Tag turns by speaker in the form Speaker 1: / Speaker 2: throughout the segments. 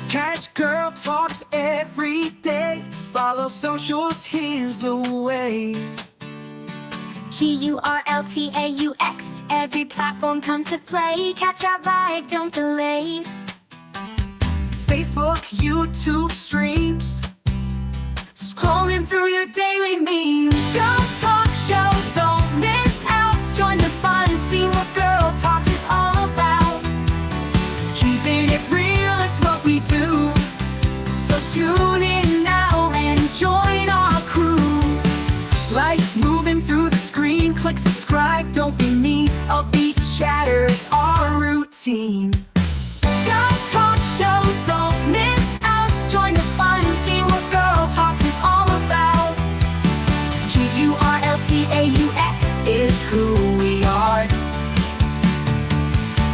Speaker 1: Catch Gurl TauX every day. Follow socials, here's the way.
Speaker 2: GurlTauX, every platform come to play. Catch our vibe, don't delay.
Speaker 1: Facebook, YouTube streams, scrolling through your daily memes. Gurl TauX Show, don't miss out. Join the fun, see what Gurl TauX is all about. Keeping it real, it's what we do. So tune in now and join our crew. Lights moving through the screen, click subscribe, don't be mean. Upbeat chatter, it's our routine. Gurl TauX Show, don't miss out. Join the fun, see what Gurl TauX is all about. GurlTauX is who we are.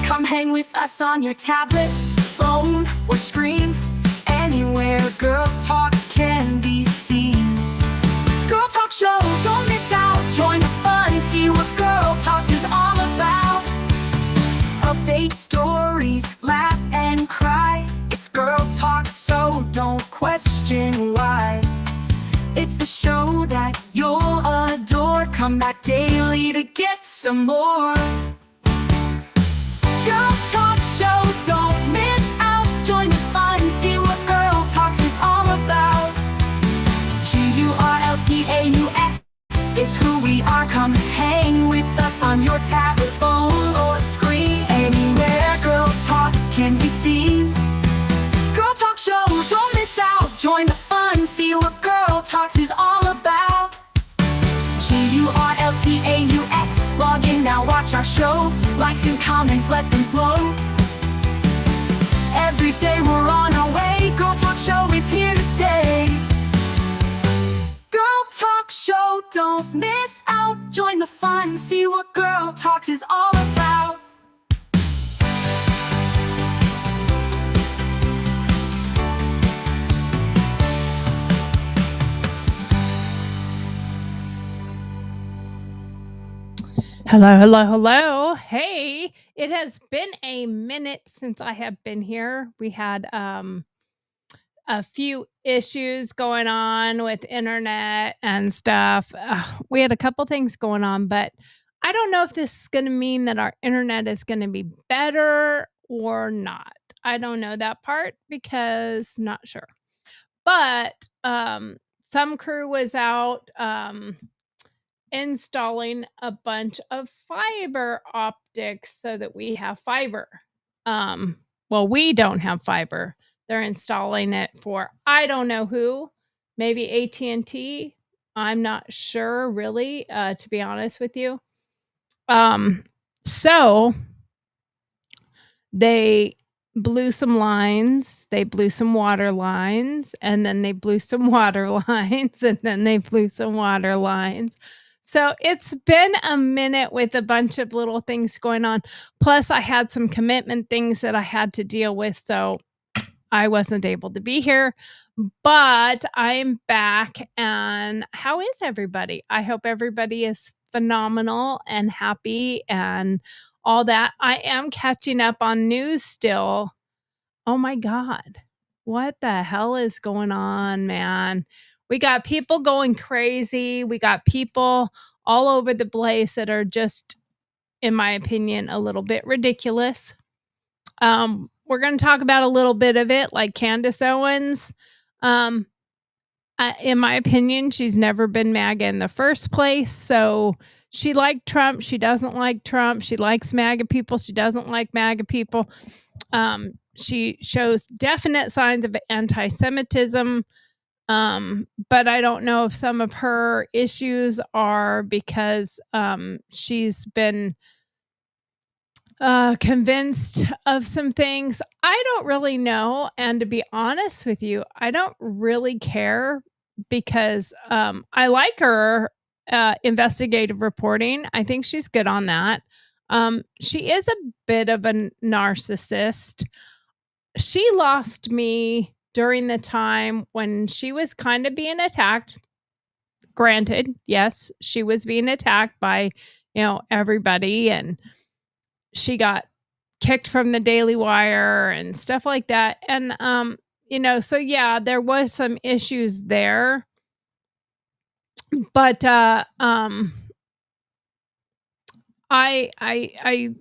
Speaker 1: Come hang with us on your tablet, phone, or screen. Anywhere Gurl TauX can be seen. Gurl TauX Show, don't miss out. Join the fun, see what Gurl TauX is all about. Update stories, laugh and cry. It's Gurl TauX, so don't question why. It's the show that you'll adore. Come back daily to get some more. Gurl TauX Show, don't miss out. Join the fun, see what Gurl TauX is all about. GurlTauX is who we are. Come hang with us on your tablet, phone, or screen. Anywhere Gurl TauX can be seen. Gurl TauX Show, don't miss out. Join the fun, see what Gurl TauX is all about. GurlTauX, log in now, watch our show. Likes and comments, let them flow. Every day we're on our way. Gurl TauX Show is here to stay. Gurl TauX Show, don't miss out. Join the fun, see what Gurl TauX is all about.
Speaker 3: Hello, hello, hello. Hey, it has been a minute since I have been here. We had a few issues going on with internet and stuff. We had a couple things going on, but I don't know if this is going to mean that our internet is going to be better or not. I don't know that part because not sure. But some crew was out installing a bunch of fiber optics so that we have fiber. Well, we don't have fiber. They're installing it for I don't know who, maybe AT&T. I'm not sure really, to be honest with you. So they blew some lines, they blew some water lines, and then they blew some water lines, and then they blew some water lines. So it's been a minute with a bunch of little things going on. Plus, I had some commitment things that I had to deal with, so I wasn't able to be here. But I'm back, and how is everybody? I hope everybody is phenomenal and happy and all that. I am catching up on news still. Oh my God. What the hell is going on, man? We got people going crazy. We got people all over the place that are just, in my opinion, a little bit ridiculous. We're going to talk about a little bit of it, like Candace Owens. In my opinion, she's never been MAGA in the first place. So she liked Trump. She doesn't like Trump. She likes MAGA people. She doesn't like MAGA people. She shows definite signs of anti-Semitism. But I don't know if some of her issues are because she's been convinced of some things. I don't really know. And to be honest with you, I don't really care because I like her investigative reporting. I think she's good on that. She is a bit of a narcissist. She lost me during the time when she was kind of being attacked. Granted, yes, she was being attacked by, everybody, and she got kicked from the Daily Wire and stuff like that. And so yeah, there was some issues there, but I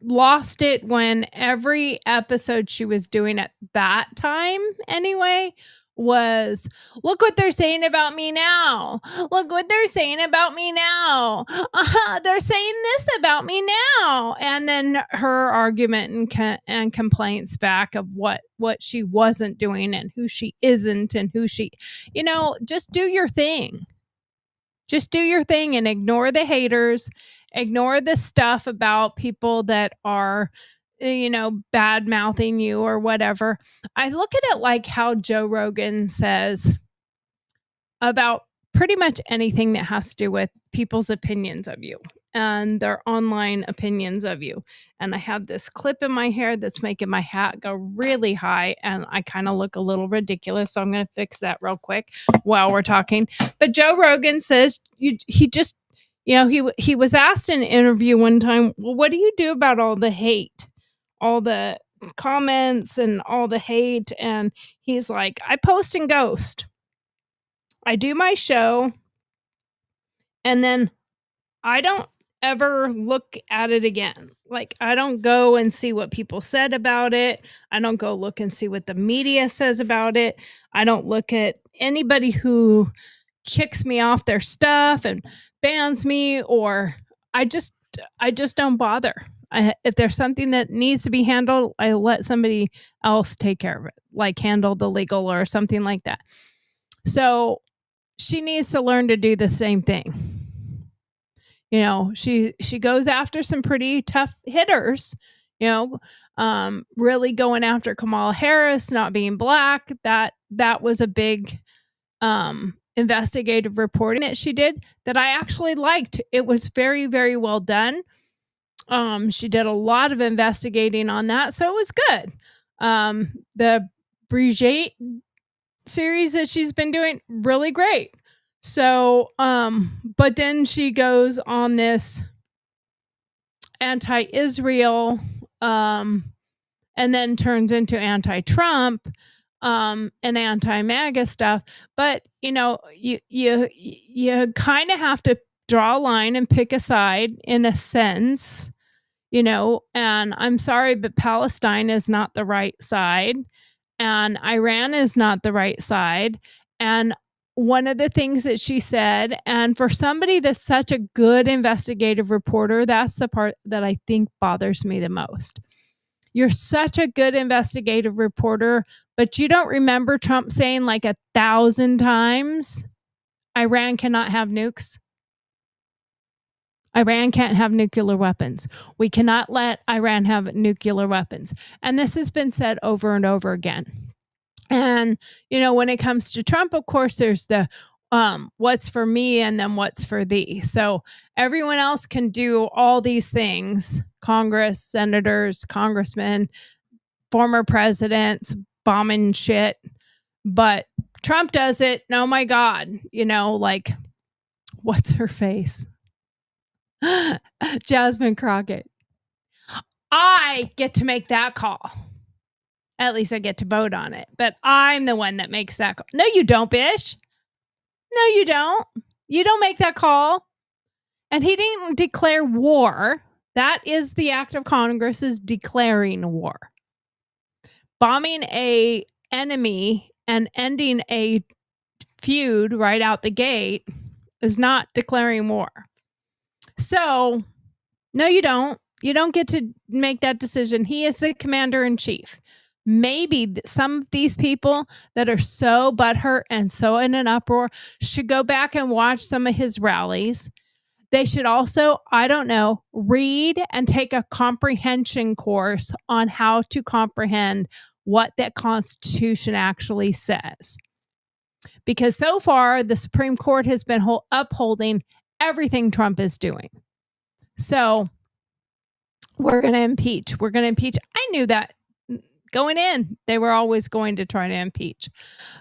Speaker 3: lost it when every episode she was doing at that time anyway was, look what they're saying about me now. Look what they're saying about me now. They're saying this about me now. And then her argument and complaints back of what she wasn't doing and who she isn't and who she, just do your thing. Just do your thing and ignore the haters, ignore the stuff about people that are, bad mouthing you or whatever. I look at it like how Joe Rogan says about pretty much anything that has to do with people's opinions of you and their online opinions of you. And I have this clip in my hair that's making my hat go really high and I kind of look a little ridiculous. So I'm going to fix that real quick while we're talking. But Joe Rogan says he just, he was asked in an interview one time, well, what do you do about all the hate, all the comments and all the hate? And he's like, I post and ghost. I do my show and then I don't ever look at it again. Like, I don't go and see what people said about it. I don't go look and see what the media says about it. I don't look at anybody who kicks me off their stuff and bans me, or I just don't bother. If there's something that needs to be handled, I let somebody else take care of it, like handle the legal or something like that. So she needs to learn to do the same thing. She goes after some pretty tough hitters, really going after Kamala Harris not being black. That was a big investigative reporting that she did that I actually liked. It was very, very well done. She did a lot of investigating on that, so it was good. The Brigitte series that she's been doing, really great. So, but then she goes on this anti-Israel, and then turns into anti-Trump, and anti-MAGA stuff. But, you kind of have to draw a line and pick a side in a sense, and I'm sorry, but Palestine is not the right side and Iran is not the right side. And one of the things that she said, and for somebody that's such a good investigative reporter, that's the part that I think bothers me the most. You're such a good investigative reporter, but you don't remember Trump saying like 1,000 times, Iran cannot have nukes. Iran can't have nuclear weapons. We cannot let Iran have nuclear weapons. And this has been said over and over again. And, when it comes to Trump, of course, there's the what's for me and then what's for thee. So everyone else can do all these things, Congress, senators, congressmen, former presidents, bombing shit. But Trump does it. Oh my God. Like, what's her face? Jasmine Crockett. I get to make that call. At least I get to vote on it. But I'm the one that makes that call. No, you don't, bitch. No, you don't. You don't make that call. And he didn't declare war. That is the act of Congress, is declaring war. Bombing a enemy and ending a feud right out the gate is not declaring war. So, no, you don't. You don't get to make that decision. He is the commander in chief. Maybe some of these people that are so butthurt and so in an uproar should go back and watch some of his rallies. They should also, I don't know, read and take a comprehension course on how to comprehend what that Constitution actually says. Because so far, the Supreme Court has been upholding everything Trump is doing. So we're going to impeach. We're going to impeach. I knew that going in, they were always going to try to impeach.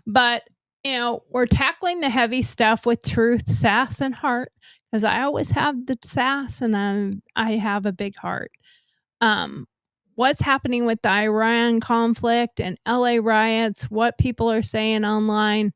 Speaker 3: But, we're tackling the heavy stuff with truth, sass, and heart. Because I always have the sass and I have a big heart. what's happening with the Iran conflict and LA riots, what people are saying online.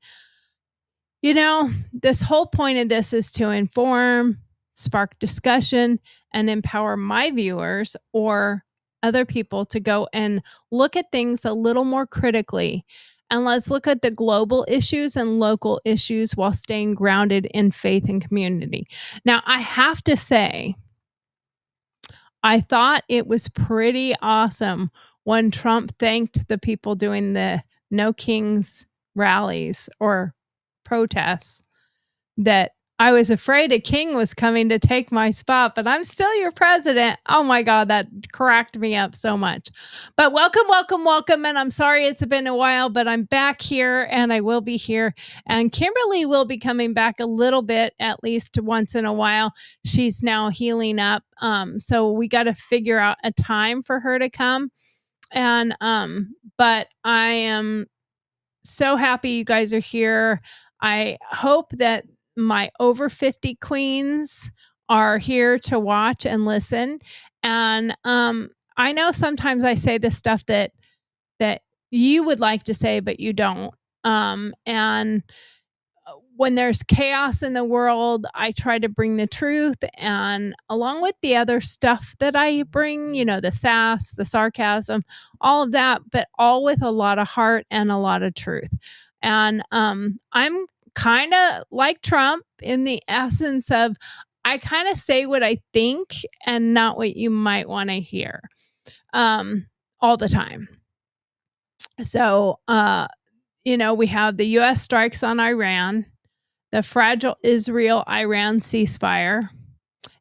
Speaker 3: You know, this whole point of this is to inform, spark discussion, and empower my viewers or other people to go and look at things a little more critically. And let's look at the global issues and local issues while staying grounded in faith and community. Now, I have to say, I thought it was pretty awesome when Trump thanked the people doing the No Kings rallies or protests, that I was afraid a king was coming to take my spot, but I'm still your president. Oh my God, that cracked me up so much. But welcome, welcome, welcome. And I'm sorry it's been a while, but I'm back here and I will be here. And Kimberly will be coming back a little bit, at least once in a while. She's now healing up. So we got to figure out a time for her to come. And, but I am so happy you guys are here. I hope that my over 50 queens are here to watch and listen. And I know sometimes I say the stuff that you would like to say, but you don't. And when there's chaos in the world, I try to bring the truth, and along with the other stuff that I bring, you know, the sass, the sarcasm, all of that, but all with a lot of heart and a lot of truth. And I'm kind of like Trump in the essence of I kind of say what I think and not what you might want to hear all the time. So, you know, we have the US strikes on Iran, the fragile Israel Iran ceasefire.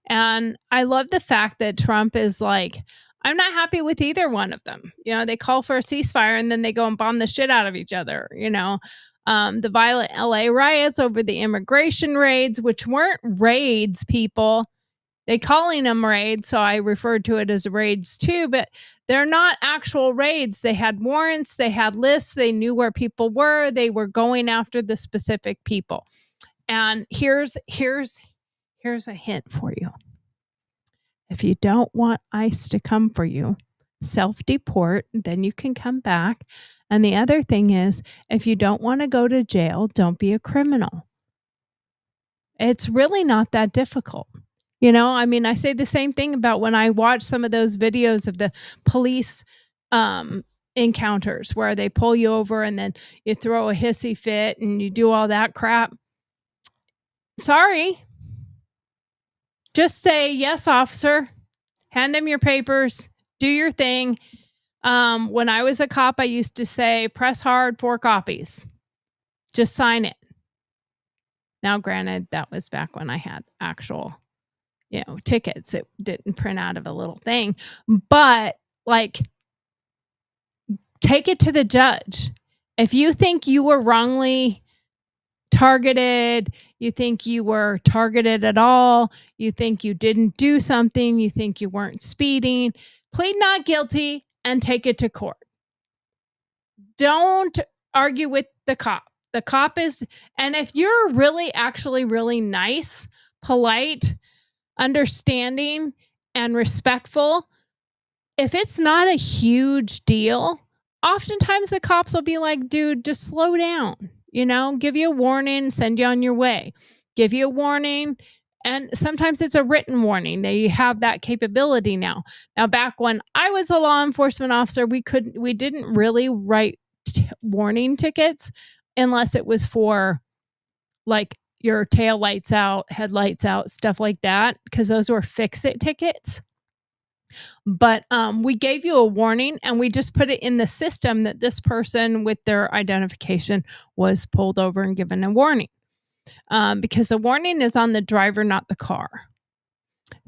Speaker 3: And I love the fact that Trump is like, I'm not happy with either one of them. You know, they call for a ceasefire and then they go and bomb the shit out of each other. You know, the violent LA riots over the immigration raids, which weren't raids, people. They calling them raids, so I referred to it as raids too, but they're not actual raids. They had warrants, they had lists, they knew where people were, they were going after the specific people. And here's a hint for you. If you don't want ICE to come for you, self-deport, then you can come back. And the other thing is, if you don't want to go to jail, don't be a criminal. It's really not that difficult. You know, I mean, I say the same thing about when I watch some of those videos of the police encounters where they pull you over and then you throw a hissy fit and you do all that crap. Sorry. Just say, yes, officer. Hand him your papers. Do your thing. When I was a cop, I used to say, press hard, 4 copies. Just sign it. Now, granted, that was back when I had actual, you know, tickets. It didn't print out of a little thing. But, like, take it to the judge. If you think you were wrongly targeted, you think you were targeted at all, you think you didn't do something, you think you weren't speeding, plead not guilty and take it to court. Don't argue with the cop. The cop is, and if you're really actually really nice, polite, understanding, and respectful, if it's not a huge deal, oftentimes the cops will be like, dude, just slow down. You know, give you a warning, send you on your way. Give you a warning, and sometimes it's a written warning. They have that capability now. Now, back when I was a law enforcement officer, we didn't really write warning tickets unless it was for like your tail lights out, headlights out, stuff like that, because those were fix-it tickets. But we gave you a warning and we just put it in the system that this person with their identification was pulled over and given a warning, because the warning is on the driver, not the car.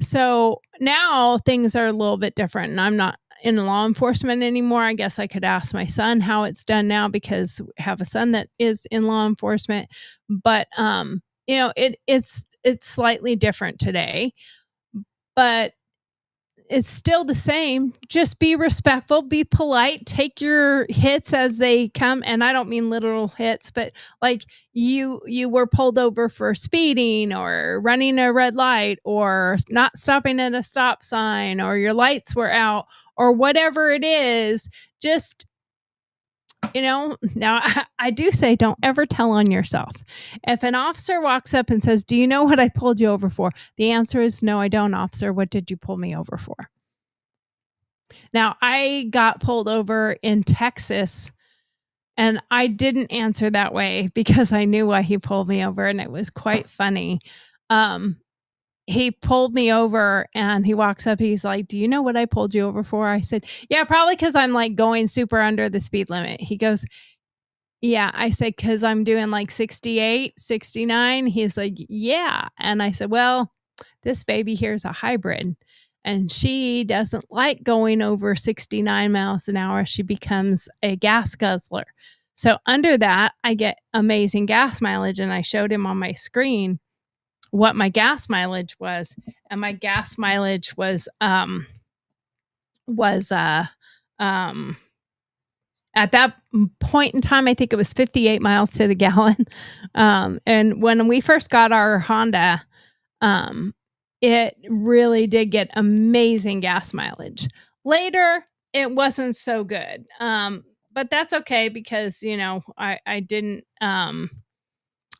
Speaker 3: So now things are a little bit different, and I'm not in law enforcement anymore. I guess I could ask my son how it's done now, because I have a son that is in law enforcement. But you know, it's slightly different today. But it's still the same. Just be respectful, be polite, take your hits as they come. And I don't mean literal hits, but like you were pulled over for speeding or running a red light or not stopping at a stop sign or your lights were out or whatever it is. Just now I do say don't ever tell on yourself. If an officer walks up and says, "Do you know what I pulled you over for?" The answer is, "No, I don't, officer. What did you pull me over for?" Now, I got pulled over in Texas and I didn't answer that way because I knew why he pulled me over and it was quite funny. Um, he pulled me over and he walks up, he's like, "Do you know what I pulled you over for?" I said, "Yeah, probably because I'm like going super under the speed limit." He goes, "Yeah." I said, "'Cause I'm doing like 68, 69." He's like, "Yeah." And I said, "Well, this baby here is a hybrid and she doesn't like going over 69 miles an hour. She becomes a gas guzzler. So under that, I get amazing gas mileage." And I showed him on my screen what my gas mileage was. And my gas mileage was at that point in time, I think it was 58 miles to the gallon. And when we first got our Honda, um, it really did get amazing gas mileage. Later, it wasn't so good. But that's okay because,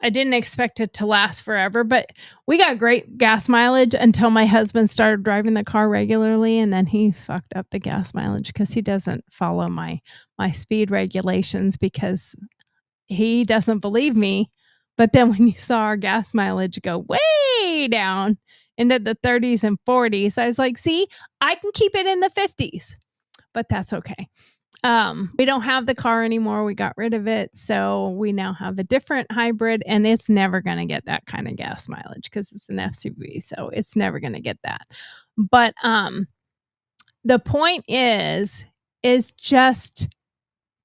Speaker 3: I didn't expect it to last forever, but we got great gas mileage until my husband started driving the car regularly, and then he fucked up the gas mileage because he doesn't follow my speed regulations because he doesn't believe me. But then when you saw our gas mileage go way down into the 30s and 40s, I was like, "See, I can keep it in the 50s." But that's okay. We don't have the car anymore. We got rid of it. So we now have a different hybrid and it's never going to get that kind of gas mileage because it's an SUV. So it's never going to get that. But the point is just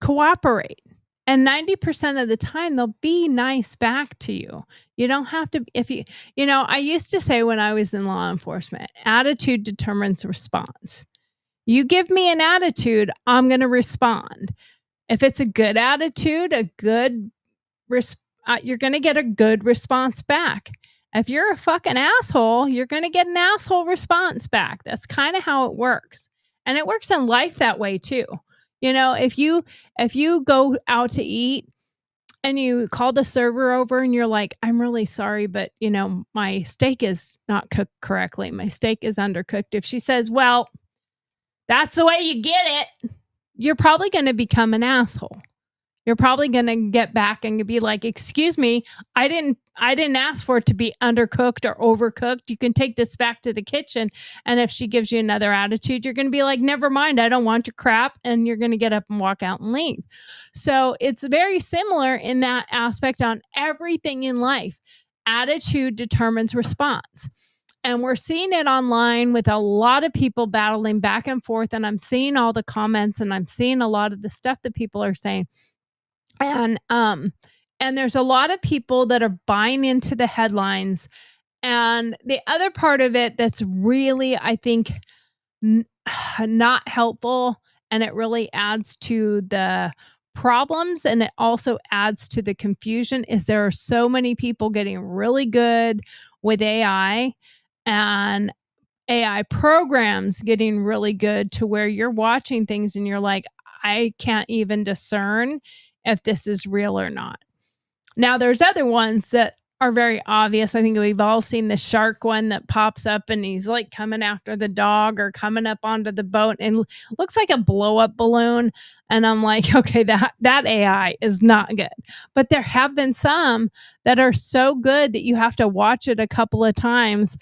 Speaker 3: cooperate. And 90% of the time they'll be nice back to you. You don't have to I used to say when I was in law enforcement, attitude determines response. You give me an attitude, I'm going to respond. If it's a good attitude, you're going to get a good response back. If you're a fucking asshole, you're going to get an asshole response back. That's kind of how it works. And it works in life that way too. If you go out to eat and you call the server over and you're like, "I'm really sorry, but my steak is not cooked correctly. My steak is undercooked." If she says, "Well, that's the way you get it," you're probably going to become an asshole. You're probably going to get back and be like, "Excuse me, I didn't ask for it to be undercooked or overcooked. You can take this back to the kitchen." And if she gives you another attitude, you're going to be like, "Never mind, I don't want your crap." And you're going to get up and walk out and leave. So it's very similar in that aspect on everything in life. Attitude determines response. And we're seeing it online with a lot of people battling back and forth. And I'm seeing all the comments and I'm seeing a lot of the stuff that people are saying. And there's a lot of people that are buying into the headlines. And the other part of it that's really, I think, not helpful, and it really adds to the problems and it also adds to the confusion, is there are so many people getting really good with AI and AI programs getting really good to where you're watching things and you're like, "I can't even discern if this is real or not." Now, there's other ones that are very obvious. I think we've all seen the shark one that pops up and he's like coming after the dog or coming up onto the boat and looks like a blow up balloon. And I'm like, okay, that AI is not good. But there have been some that are so good that you have to watch it a couple of times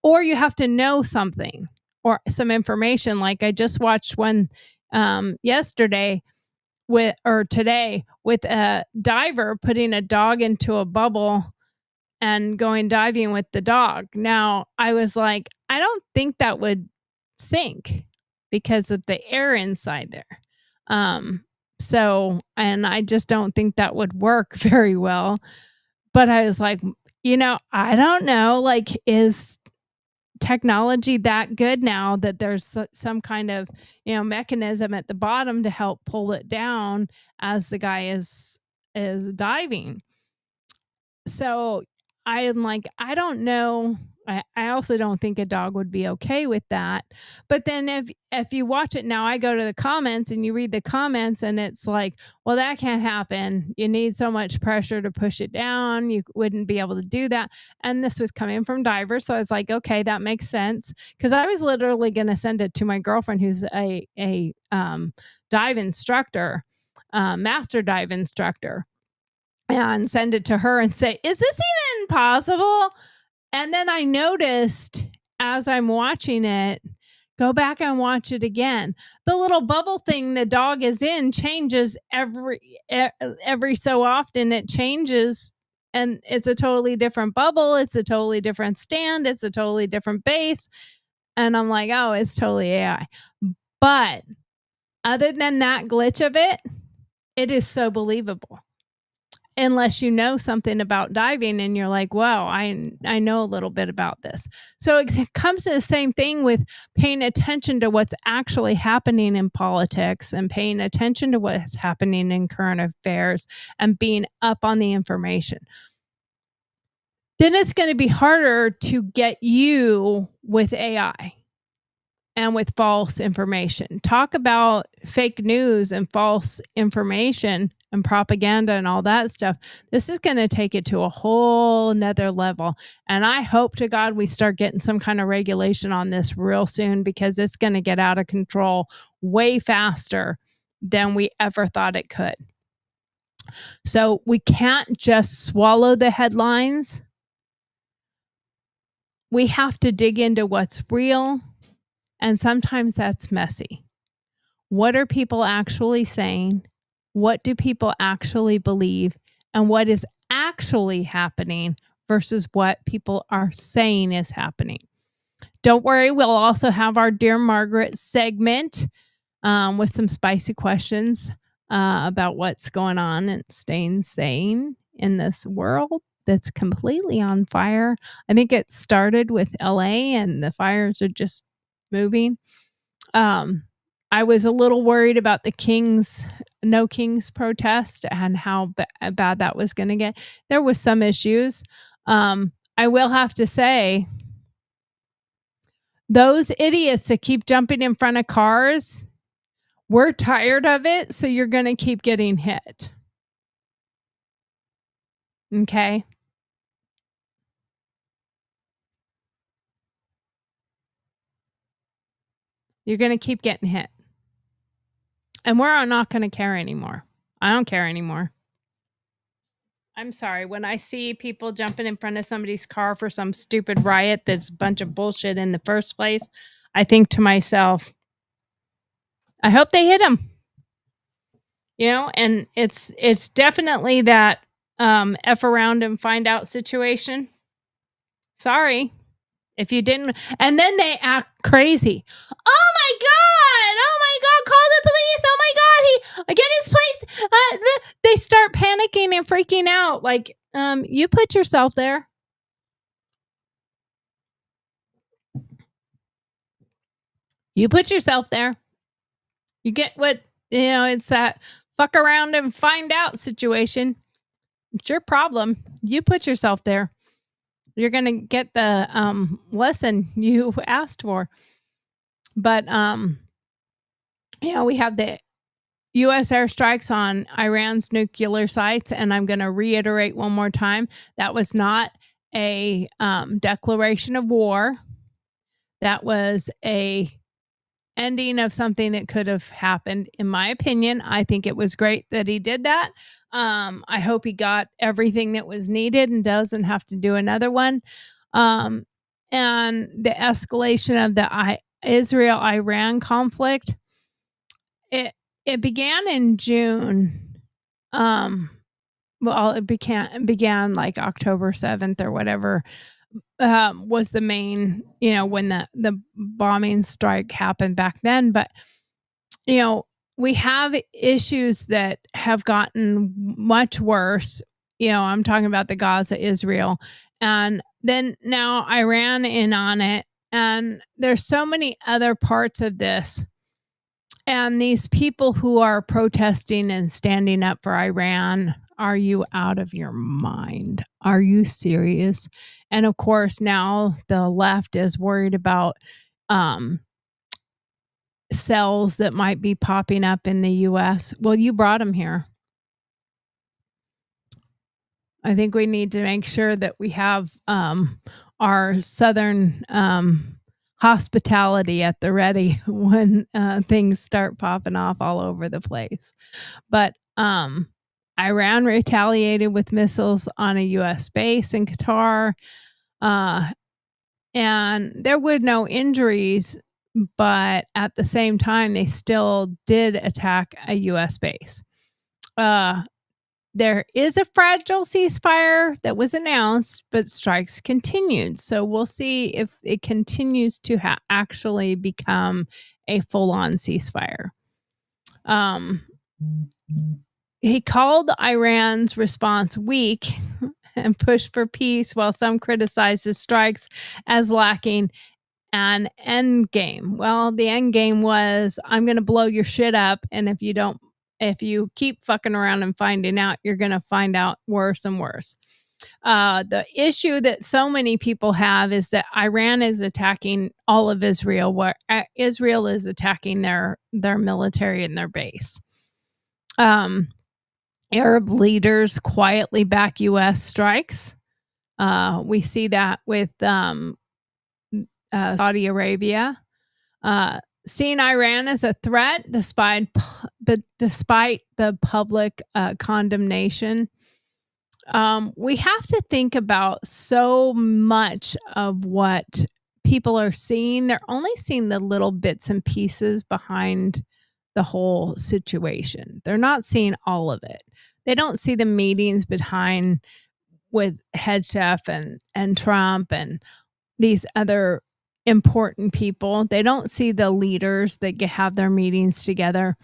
Speaker 3: or you have to know something or some information. Like I just watched one yesterday today with a diver putting a dog into a bubble and going diving with the dog. Now, I was like, I don't think that would sink because of the air inside there. And I just don't think that would work very well. But I was like, I don't know, like, technology that good now that there's some kind of, mechanism at the bottom to help pull it down as the guy is diving. So I am like, I don't know. I also don't think a dog would be okay with that. But then if you watch it now, I go to the comments and you read the comments and it's like, well, that can't happen. You need so much pressure to push it down. You wouldn't be able to do that. And this was coming from divers. So I was like, okay, that makes sense. Because I was literally going to send it to my girlfriend who's a dive instructor, master dive instructor, and send it to her and say, is this even possible? And then I noticed as I'm watching it, go back and watch it again. The little bubble thing the dog is in changes every so often. It changes, and it's a totally different bubble. It's a totally different stand. It's a totally different base. And I'm like, oh, it's totally AI. But other than that glitch of it, it is so believable. Unless you know something about diving and you're like, wow, I know a little bit about this. So it comes to the same thing with paying attention to what's actually happening in politics and paying attention to what's happening in current affairs and being up on the information. Then it's going to be harder to get you with AI and with false information. Talk about fake news and false information and propaganda and all that stuff. This is going to take it to a whole nother level. And I hope to God we start getting some kind of regulation on this real soon, because it's going to get out of control way faster than we ever thought it could. So we can't just swallow the headlines. We have to dig into what's real. And sometimes that's messy. What are people actually saying? What do people actually believe? And what is actually happening versus what people are saying is happening? Don't worry, we'll also have our Dear Margaret segment with some spicy questions about what's going on and staying sane in this world that's completely on fire. I think it started with LA and the fires are just moving. I was a little worried about the No Kings protest and how bad that was going to get. There was some issues. I will have to say, those idiots that keep jumping in front of cars, we're tired of it, so you're going to keep getting hit. Okay? You're going to keep getting hit. And we're not going to care anymore. I don't care anymore. I'm sorry. When I see people jumping in front of somebody's car for some stupid riot that's a bunch of bullshit in the first place, I think to myself, I hope they hit them. And it's definitely that F around and find out situation. Sorry. If you didn't, and then they act crazy. Oh my God! Oh my God! Call the police! Oh my God! Get his place. They start panicking and freaking out. Like, you put yourself there. You put yourself there. You get what it's that fuck around and find out situation. It's your problem. You put yourself there. You're gonna get the lesson you asked for. But we have the U.S. airstrikes on Iran's nuclear sites, and I'm going to reiterate one more time, that was not a declaration of war. That was a ending of something that could have happened. In my opinion, I think it was great that he did that. I hope he got everything that was needed and doesn't have to do another one. And the escalation of the Israel-Iran conflict, it began in June. Well, it began like October 7th or whatever, was the main, when the bombing strike happened back then. But, we have issues that have gotten much worse. I'm talking about the Gaza, Israel. And then now Iran in on it. And there's so many other parts of this. And these people who are protesting and standing up for Iran, are you out of your mind? Are you serious? And of course, now the left is worried about um, cells that might be popping up in the US. Well, you brought them here. I think we need to make sure that we have our Southern hospitality at the ready when things start popping off all over the place. But Iran retaliated with missiles on a U.S. base in Qatar, and there were no injuries, but at the same time, they still did attack a U.S. base. There is a fragile ceasefire that was announced, but strikes continued. So we'll see if it continues to actually become a full-on ceasefire. He called Iran's response weak and pushed for peace, while some criticized the strikes as lacking an end game. Well, the end game was, I'm going to blow your shit up, and if you keep fucking around and finding out, you're going to find out worse and worse. The issue that so many people have is that Iran is attacking all of Israel, where Israel is attacking their military and their base. Arab leaders quietly back U.S. strikes. We see that with Saudi Arabia. Seeing Iran as a threat despite the public condemnation. We have to think about so much of what people are seeing. They're only seeing the little bits and pieces behind the whole situation. They're not seeing all of it. They don't see the meetings behind with head chef and Trump and these other important people. They don't see the leaders that have their meetings together.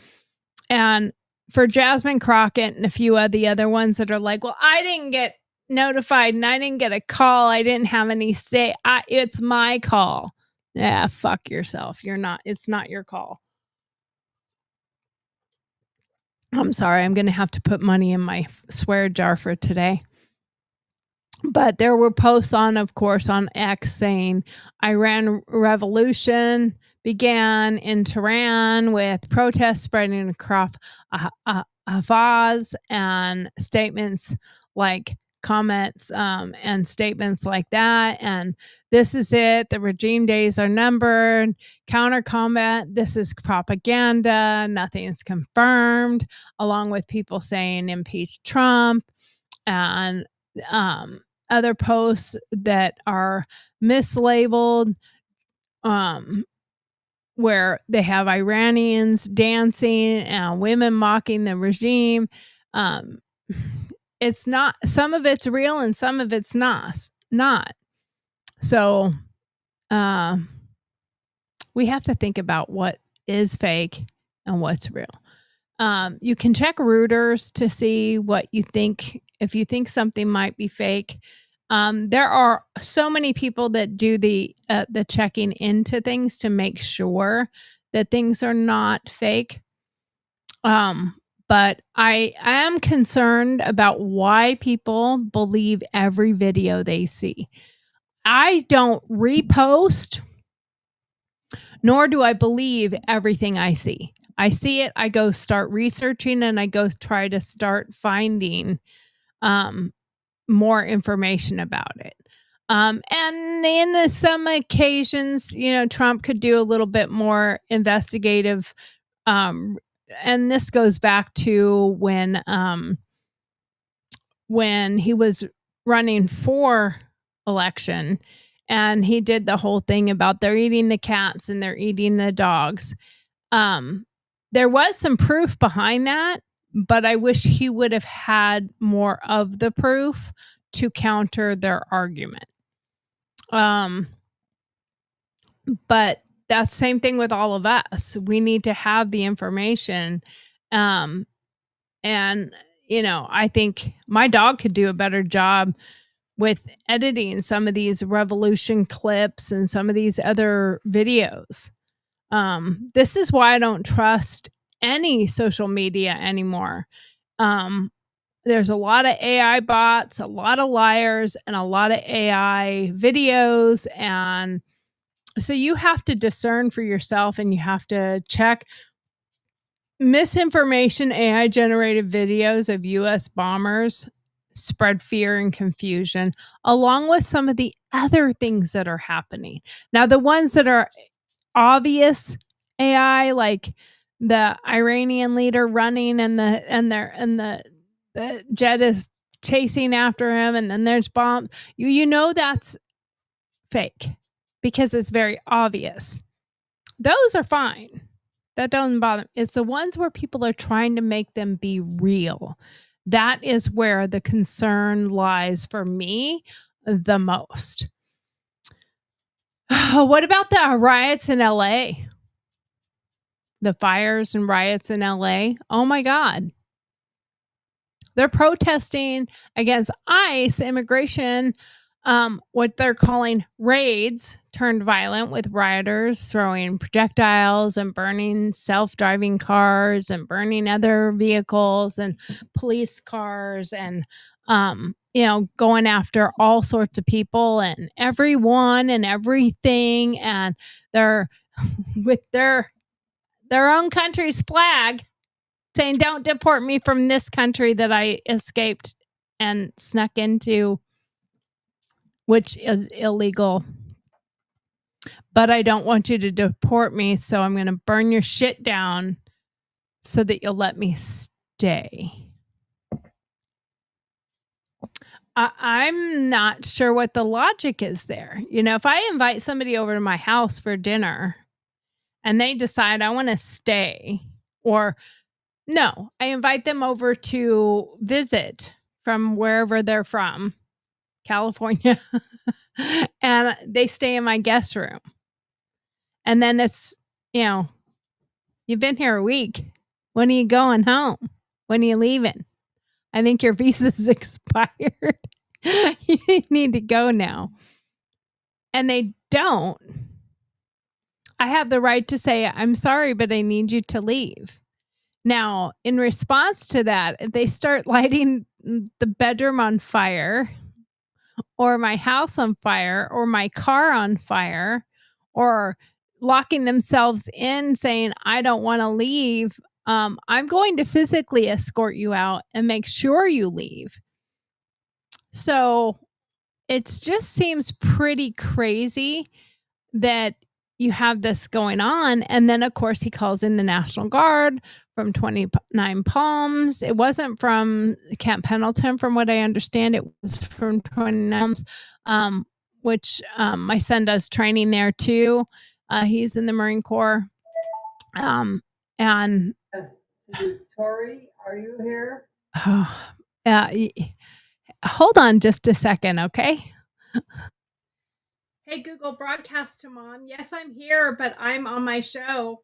Speaker 3: And for Jasmine Crockett and a few of the other ones that are like, well, I didn't get notified and I didn't get a call. I didn't have any say. It's my call. Yeah, fuck yourself. It's not your call. I'm sorry. I'm going to have to put money in my swear jar for today. But there were posts of course, on X saying Iran revolution began in Tehran with protests spreading across Hafaz, and statements like comments and statements like that. And this is it. The regime days are numbered. Counter combat. This is propaganda. Nothing is confirmed. Along with people saying impeach Trump and other posts that are mislabeled, where they have Iranians dancing and women mocking the regime. It's not, some of it's real and some of it's not. So we have to think about what is fake and what's real. You can check Reuters to see what you think, if you think something might be fake. There are so many people that do the checking into things to make sure that things are not fake. But I am concerned about why people believe every video they see. I don't repost, nor do I believe everything I see. I see it, I go start researching, and I go try to start finding more information about it. And in some occasions, Trump could do a little bit more investigative. And this goes back to when he was running for election, and he did the whole thing about they're eating the cats and they're eating the dogs. There was some proof behind that, but I wish he would have had more of the proof to counter their argument. But that's the same thing with all of us. We need to have the information. And, I think my dog could do a better job with editing some of these revolution clips and some of these other videos. This is why I don't trust any social media anymore. There's a lot of AI bots, a lot of liars, and a lot of AI videos. And so you have to discern for yourself, and you have to check misinformation. AI generated videos of US bombers spread fear and confusion, along with some of the other things that are happening. Now, the ones that are obvious AI, like the Iranian leader running and the jet is chasing after him, and then there's bombs. You know that's fake because it's very obvious. Those are fine. That doesn't bother me. It's the ones where people are trying to make them be real. That is where the concern lies for me the most. What about the riots in LA? The fires and riots in LA? Oh my God. They're protesting against ICE immigration, what they're calling raids turned violent, with rioters throwing projectiles and burning self-driving cars and burning other vehicles and police cars, and going after all sorts of people and everyone and everything, and they're with their own country's flag saying, "Don't deport me from this country that I escaped and snuck into, which is illegal. But I don't want you to deport me, so I'm going to burn your shit down so that you'll let me stay." I'm not sure what the logic is there. If I invite somebody over to my house for dinner and they decide I want to stay, or no, I invite them over to visit from wherever they're from, California, and they stay in my guest room. And then it's, you've been here a week. When are you going home? When are you leaving? I think your visa's expired. You need to go now. And they don't. I have the right to say, "I'm sorry, but I need you to leave." Now, in response to that, if they start lighting the bedroom on fire, or my house on fire, or my car on fire, or locking themselves in saying, "I don't want to leave," I'm going to physically escort you out and make sure you leave. So it just seems pretty crazy that you have this going on. And then, of course, he calls in the National Guard from 29 Palms. It wasn't from Camp Pendleton, from what I understand. It was from 29 Palms, which my son does training there too. He's in the Marine Corps. And
Speaker 4: Tori, are you here?
Speaker 3: Hold on just a second, okay? Hey, Google, broadcast to Mom. Yes, I'm here, but I'm on my show.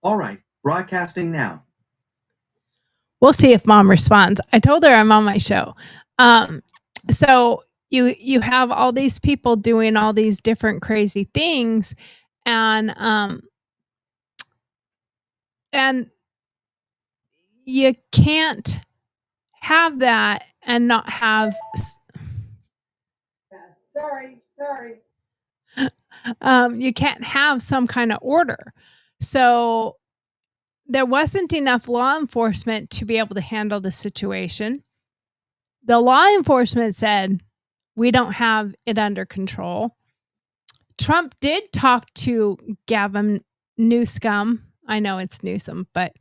Speaker 4: All right, broadcasting now.
Speaker 3: We'll see if Mom responds. I told her I'm on my show. So you have all these people doing all these different crazy things, and you can't have that and not have.
Speaker 4: Sorry.
Speaker 3: You can't have some kind of order. So there wasn't enough law enforcement to be able to handle the situation. The law enforcement said, "We don't have it under control." Trump did talk to Gavin Newsom. I know it's Newsom, but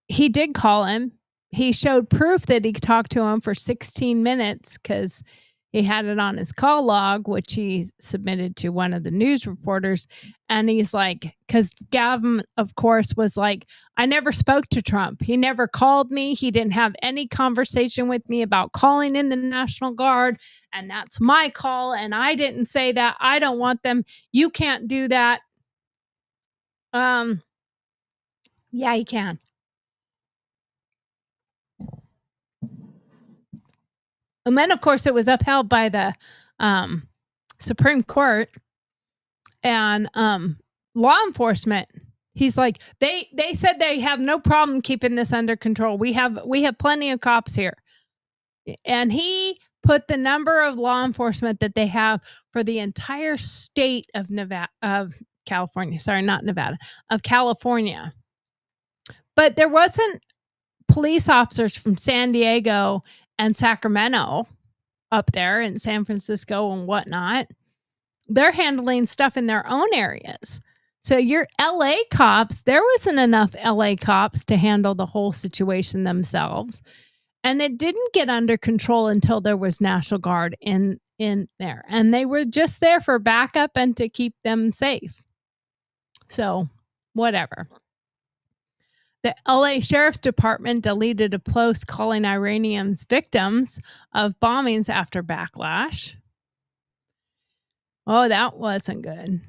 Speaker 3: he did call him. He showed proof that he talked to him for 16 minutes because he had it on his call log, which he submitted to one of the news reporters. And he's like, because Gavin, of course, was like, "I never spoke to Trump. He never called me. He didn't have any conversation with me about calling in the National Guard. And that's my call. And I didn't say that. I don't want them. You can't do that." Yeah, he can. And then, of course, it was upheld by the Supreme Court and law enforcement. He's like, they said they have no problem keeping this under control. We have plenty of cops here. And he put the number of law enforcement that they have for the entire state of California. Sorry, not Nevada, of California. But there wasn't police officers from San Diego and Sacramento up there in San Francisco and whatnot. They're handling stuff in their own areas. So your LA cops, there wasn't enough LA cops to handle the whole situation themselves. And it didn't get under control until there was National Guard in there. And they were just there for backup and to keep them safe. So whatever. The LA Sheriff's Department deleted a post calling Iranians victims of bombings after backlash. Oh, that wasn't good.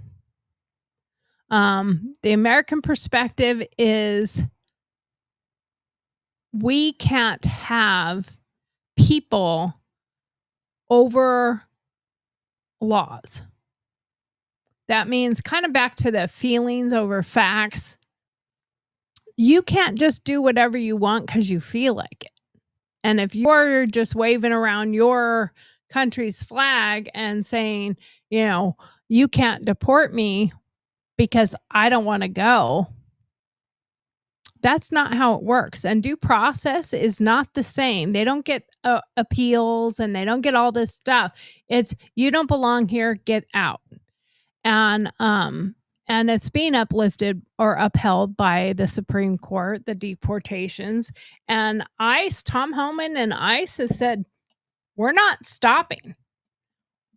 Speaker 3: The American perspective is we can't have people over laws. That means kind of back to the feelings over facts. You can't just do whatever you want because you feel like it. And if you're just waving around your country's flag and saying, you can't deport me because I don't want to go, that's not how it works. And due process is not the same. They don't get appeals and they don't get all this stuff. It's you don't belong here, get out. And it's being uplifted or upheld by the Supreme Court, the deportations. And ICE, Tom Homan and ICE has said, we're not stopping.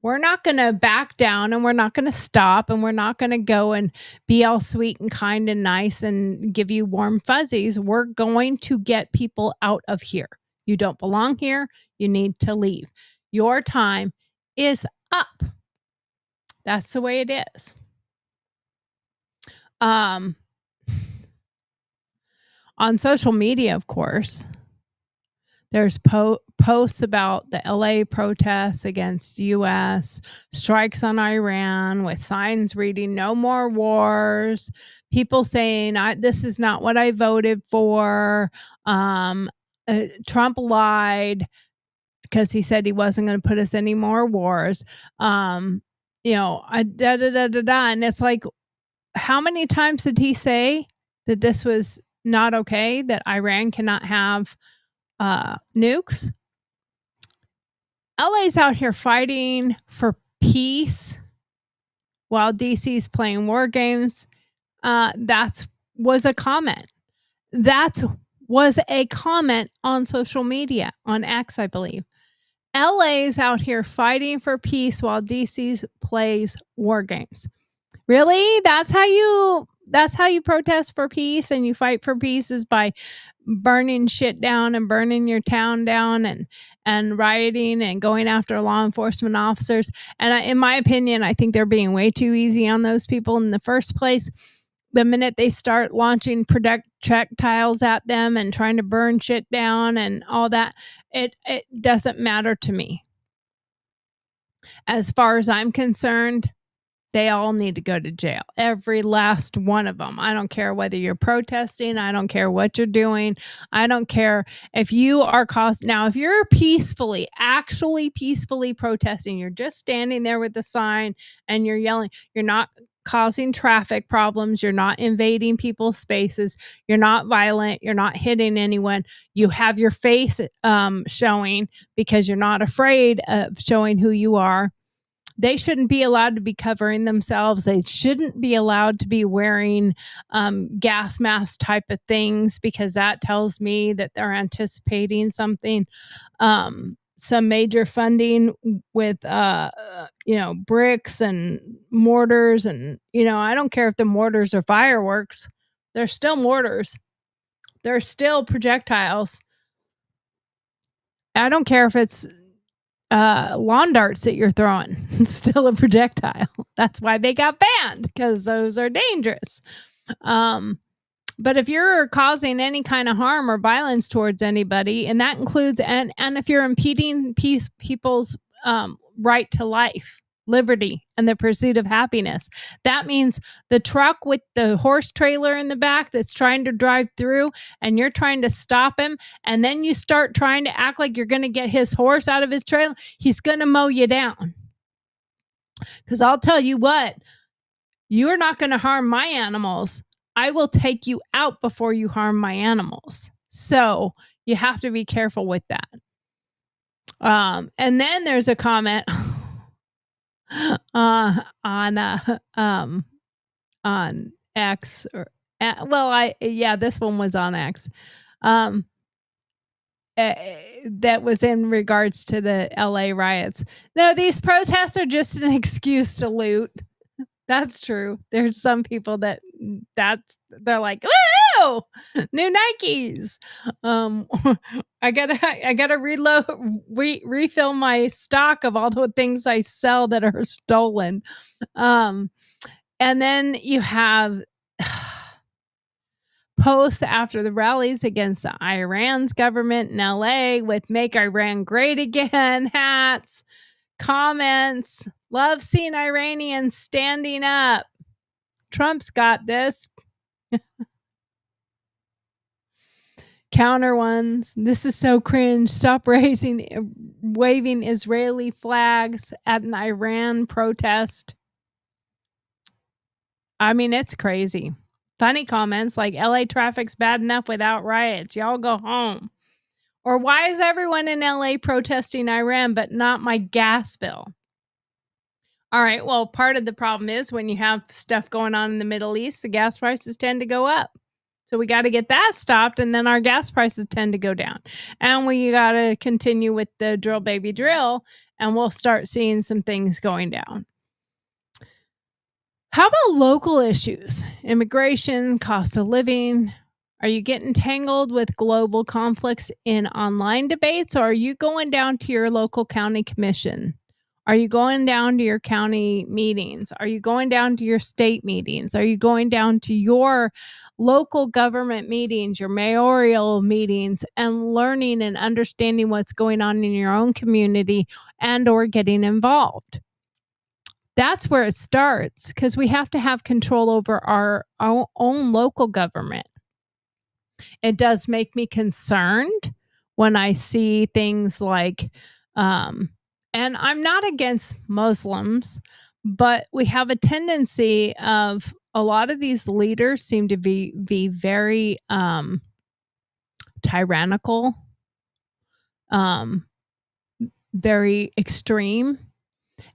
Speaker 3: We're not going to back down and we're not going to stop and we're not going to go and be all sweet and kind and nice and give you warm fuzzies. We're going to get people out of here. You don't belong here. You need to leave. Your time is up. That's the way it is. On social media, of course, there's posts about the LA protests against U.S., strikes on Iran with signs reading "No more wars," people saying, this is not what I voted for. Trump lied because he said he wasn't going to put us any more wars. And it's like, how many times did he say that this was not okay, that Iran cannot have nukes? LA's out here fighting for peace while DC's playing war games. That was a comment. That was a comment on social media, on X, I believe. LA's out here fighting for peace while DC's plays war games. Really? That's how you protest for peace and you fight for peace, is by burning shit down and burning your town down and rioting and going after law enforcement officers. And in my opinion, I think they're being way too easy on those people in the first place. The minute they start launching projectiles at them and trying to burn shit down and all that, it doesn't matter to me. As far as I'm concerned, they all need to go to jail. Every last one of them. I don't care whether you're protesting. I don't care what you're doing. I don't care if you are now, if you're actually peacefully protesting, you're just standing there with the sign and you're yelling, you're not causing traffic problems. You're not invading people's spaces. You're not violent. You're not hitting anyone. You have your face showing because you're not afraid of showing who you are. They shouldn't be allowed to be covering themselves. They shouldn't be allowed to be wearing gas mask type of things, because that tells me that they're anticipating something, some major funding with, bricks and mortars. And, I don't care if the mortars are fireworks. They're still mortars. They're still projectiles. I don't care if it's lawn darts that you're throwing. It's still a projectile. That's why they got banned, because those are dangerous. But if you're causing any kind of harm or violence towards anybody, and that includes, and if you're impeding people's right to life, liberty, and the pursuit of happiness, that means the truck with the horse trailer in the back that's trying to drive through, and you're trying to stop him, and then you start trying to act like you're going to get his horse out of his trailer, he's going to mow you down. Because I'll tell you what, you're not going to harm my animals. I will take you out before you harm my animals. So you have to be careful with that. And then there's a comment on X, or this one was on X. That was in regards to the LA riots. No, these protests are just an excuse to loot. That's true. There's some people they're like, woo, new Nikes. I gotta refill my stock of all the things I sell that are stolen. And then you have posts after the rallies against the Iran's government in LA with "Make Iran Great Again" hats. Comments, love seeing Iranians standing up. Trump's got this. Counter ones. This is so cringe. Stop waving Israeli flags at an Iran protest. I mean, it's crazy. Funny comments like, LA traffic's bad enough without riots. Y'all go home. Or why is everyone in LA protesting Iran but not my gas bill? All right, well, part of the problem is when you have stuff going on in the Middle East, the gas prices tend to go up. So we got to get that stopped, and then our gas prices tend to go down. And we got to continue with the drill, baby, drill, and we'll start seeing some things going down. How about local issues? Immigration, cost of living. Are you getting tangled with global conflicts in online debates, or are you going down to your local county commission? Are you going down to your county meetings? Are you going down to your state meetings? Are you going down to your local government meetings, your mayoral meetings, and learning and understanding what's going on in your own community and or getting involved? That's where it starts, because we have to have control over our own local government. It does make me concerned when I see things like, and I'm not against Muslims, but we have a tendency of a lot of these leaders seem to be very tyrannical, very extreme.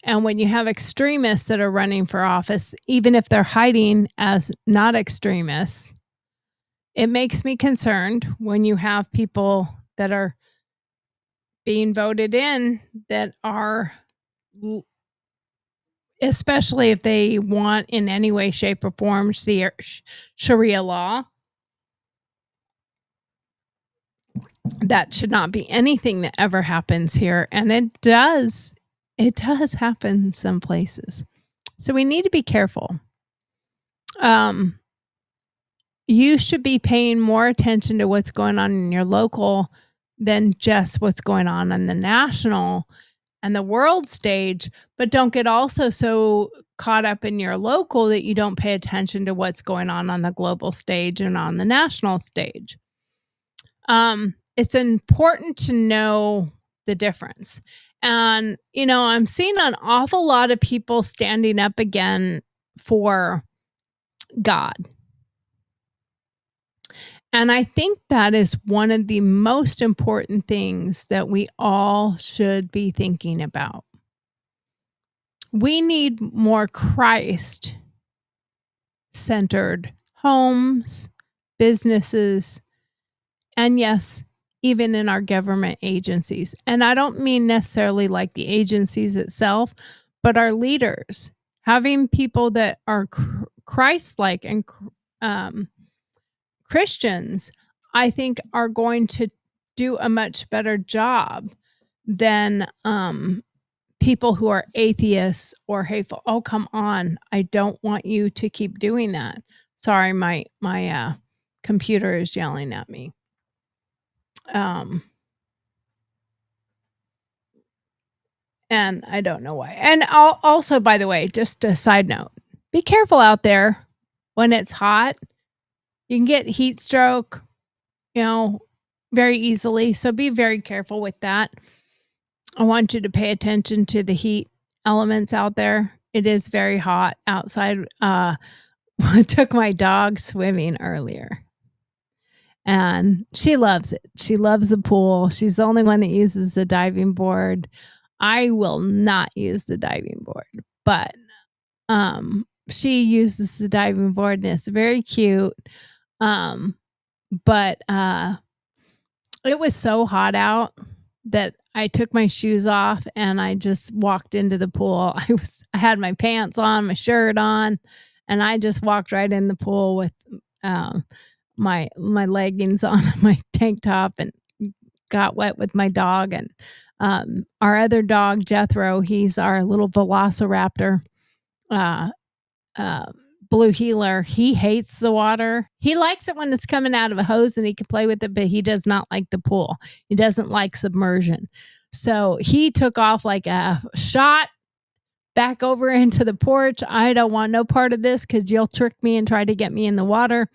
Speaker 3: And when you have extremists that are running for office, even if they're hiding as not extremists, it makes me concerned when you have people that are being voted in that are, especially if they want in any way, shape, or form Sharia law. That should not be anything that ever happens here. And it does happen some places. So we need to be careful. You should be paying more attention to what's going on in your local than just what's going on the national and the world stage, but don't get also so caught up in your local that you don't pay attention to what's going on the global stage and on the national stage. It's important to know the difference. And, I'm seeing an awful lot of people standing up again for God. And I think that is one of the most important things that we all should be thinking about. We need more Christ-centered homes, businesses, and yes, even in our government agencies. And I don't mean necessarily like the agencies itself, but our leaders, having people that are Christ-like and Christians, I think, are going to do a much better job than people who are atheists or hateful. Oh, come on. I don't want you to keep doing that. Sorry, my computer is yelling at me. And I don't know why. And also, by the way, just a side note, be careful out there when it's hot. You can get heat stroke, very easily. So be very careful with that. I want you to pay attention to the heat elements out there. It is very hot outside. I took my dog swimming earlier and she loves it. She loves the pool. She's the only one that uses the diving board. I will not use the diving board, but she uses the diving board and it's very cute. But it was so hot out that I took my shoes off and I just walked into the pool. I had my pants on, my shirt on, and I just walked right in the pool with my leggings on, my tank top, and got wet with my dog. And our other dog, Jethro, he's our little velociraptor, blue heeler. He hates the water. He likes it when it's coming out of a hose and he can play with it, but he does not like the pool. He doesn't like submersion. So he took off like a shot back over into the porch. I don't want no part of this because you'll trick me and try to get me in the water.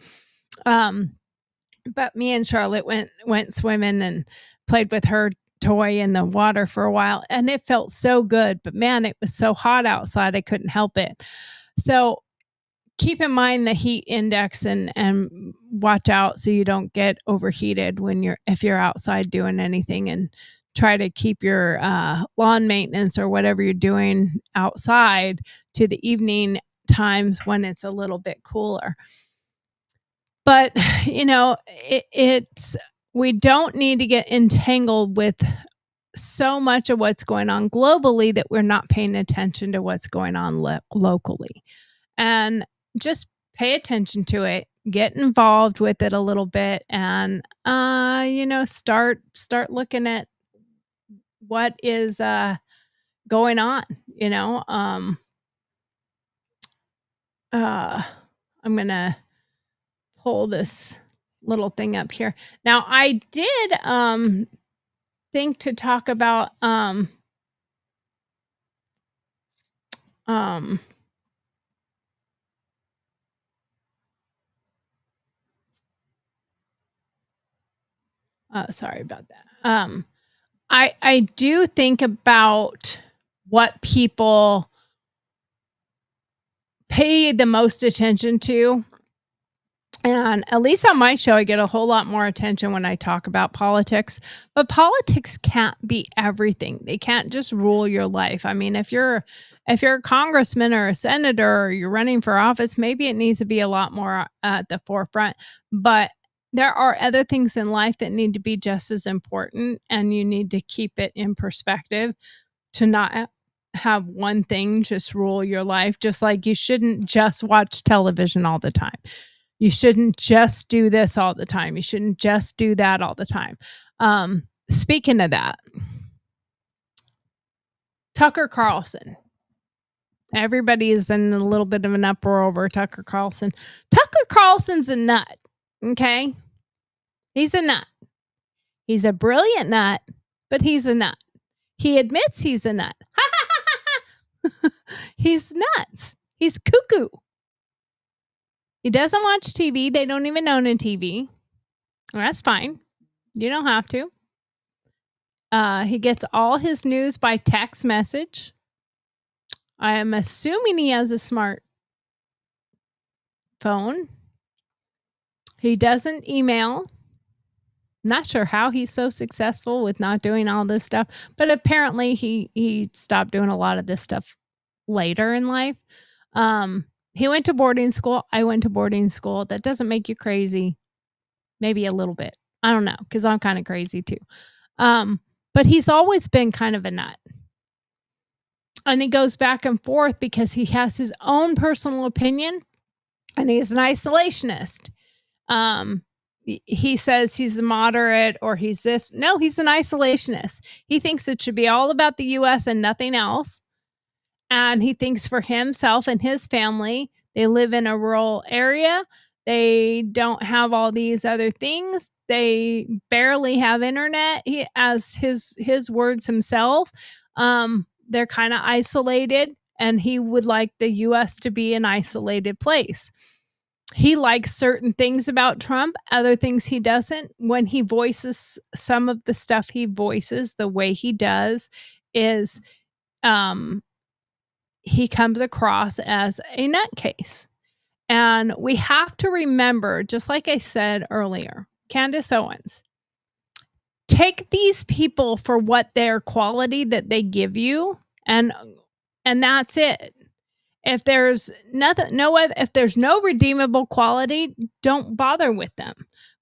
Speaker 3: But me and Charlotte went swimming and played with her toy in the water for a while, and it felt so good. But man, it was so hot outside, I couldn't help it. So keep in mind the heat index and watch out so you don't get overheated if you're outside doing anything, and try to keep your lawn maintenance or whatever you're doing outside to the evening times when it's a little bit cooler. But we don't need to get entangled with so much of what's going on globally that we're not paying attention to what's going on locally. And just pay attention to it, get involved with it a little bit, and start looking at what is going on. I'm gonna pull this little thing up here. Now I did think to talk about sorry about that. I do think about what people pay the most attention to. And at least on my show, I get a whole lot more attention when I talk about politics. But politics can't be everything. They can't just rule your life. I mean, if you're a congressman or a senator or you're running for office, maybe it needs to be a lot more at the forefront. But there are other things in life that need to be just as important, and you need to keep it in perspective to not have one thing just rule your life. Just like you shouldn't just watch television all the time. You shouldn't just do this all the time. You shouldn't just do that all the time. Speaking of that, Tucker Carlson. Everybody is in a little bit of an uproar over Tucker Carlson. Tucker Carlson's a nut, okay? He's a nut. He's a brilliant nut, but he's a nut. He admits he's a nut. He's nuts. He's cuckoo. He doesn't watch TV. They don't even own a TV. Well, that's fine. You don't have to. He gets all his news by text message. I am assuming he has a smart phone. He doesn't email. Not sure how he's so successful with not doing all this stuff, but apparently he stopped doing a lot of this stuff later in life. He went to boarding school. I went to boarding school. That doesn't make you crazy. Maybe a little bit. I don't know, because I'm kind of crazy too. But he's always been kind of a nut. And he goes back and forth because he has his own personal opinion and he's an isolationist. He says he's a moderate or he's this. No, he's an isolationist. He thinks it should be all about the U.S. and nothing else. And he thinks for himself and his family, they live in a rural area. They don't have all these other things. They barely have internet. As his words himself, they're kind of isolated, and he would like the US to be an isolated place. He likes certain things about Trump, other things he doesn't. When he voices some of the stuff he voices, the way he does is he comes across as a nutcase. And we have to remember, just like I said earlier, Candace Owens, take these people for what their quality that they give you, and that's it. If there's if there's no redeemable quality, don't bother with them.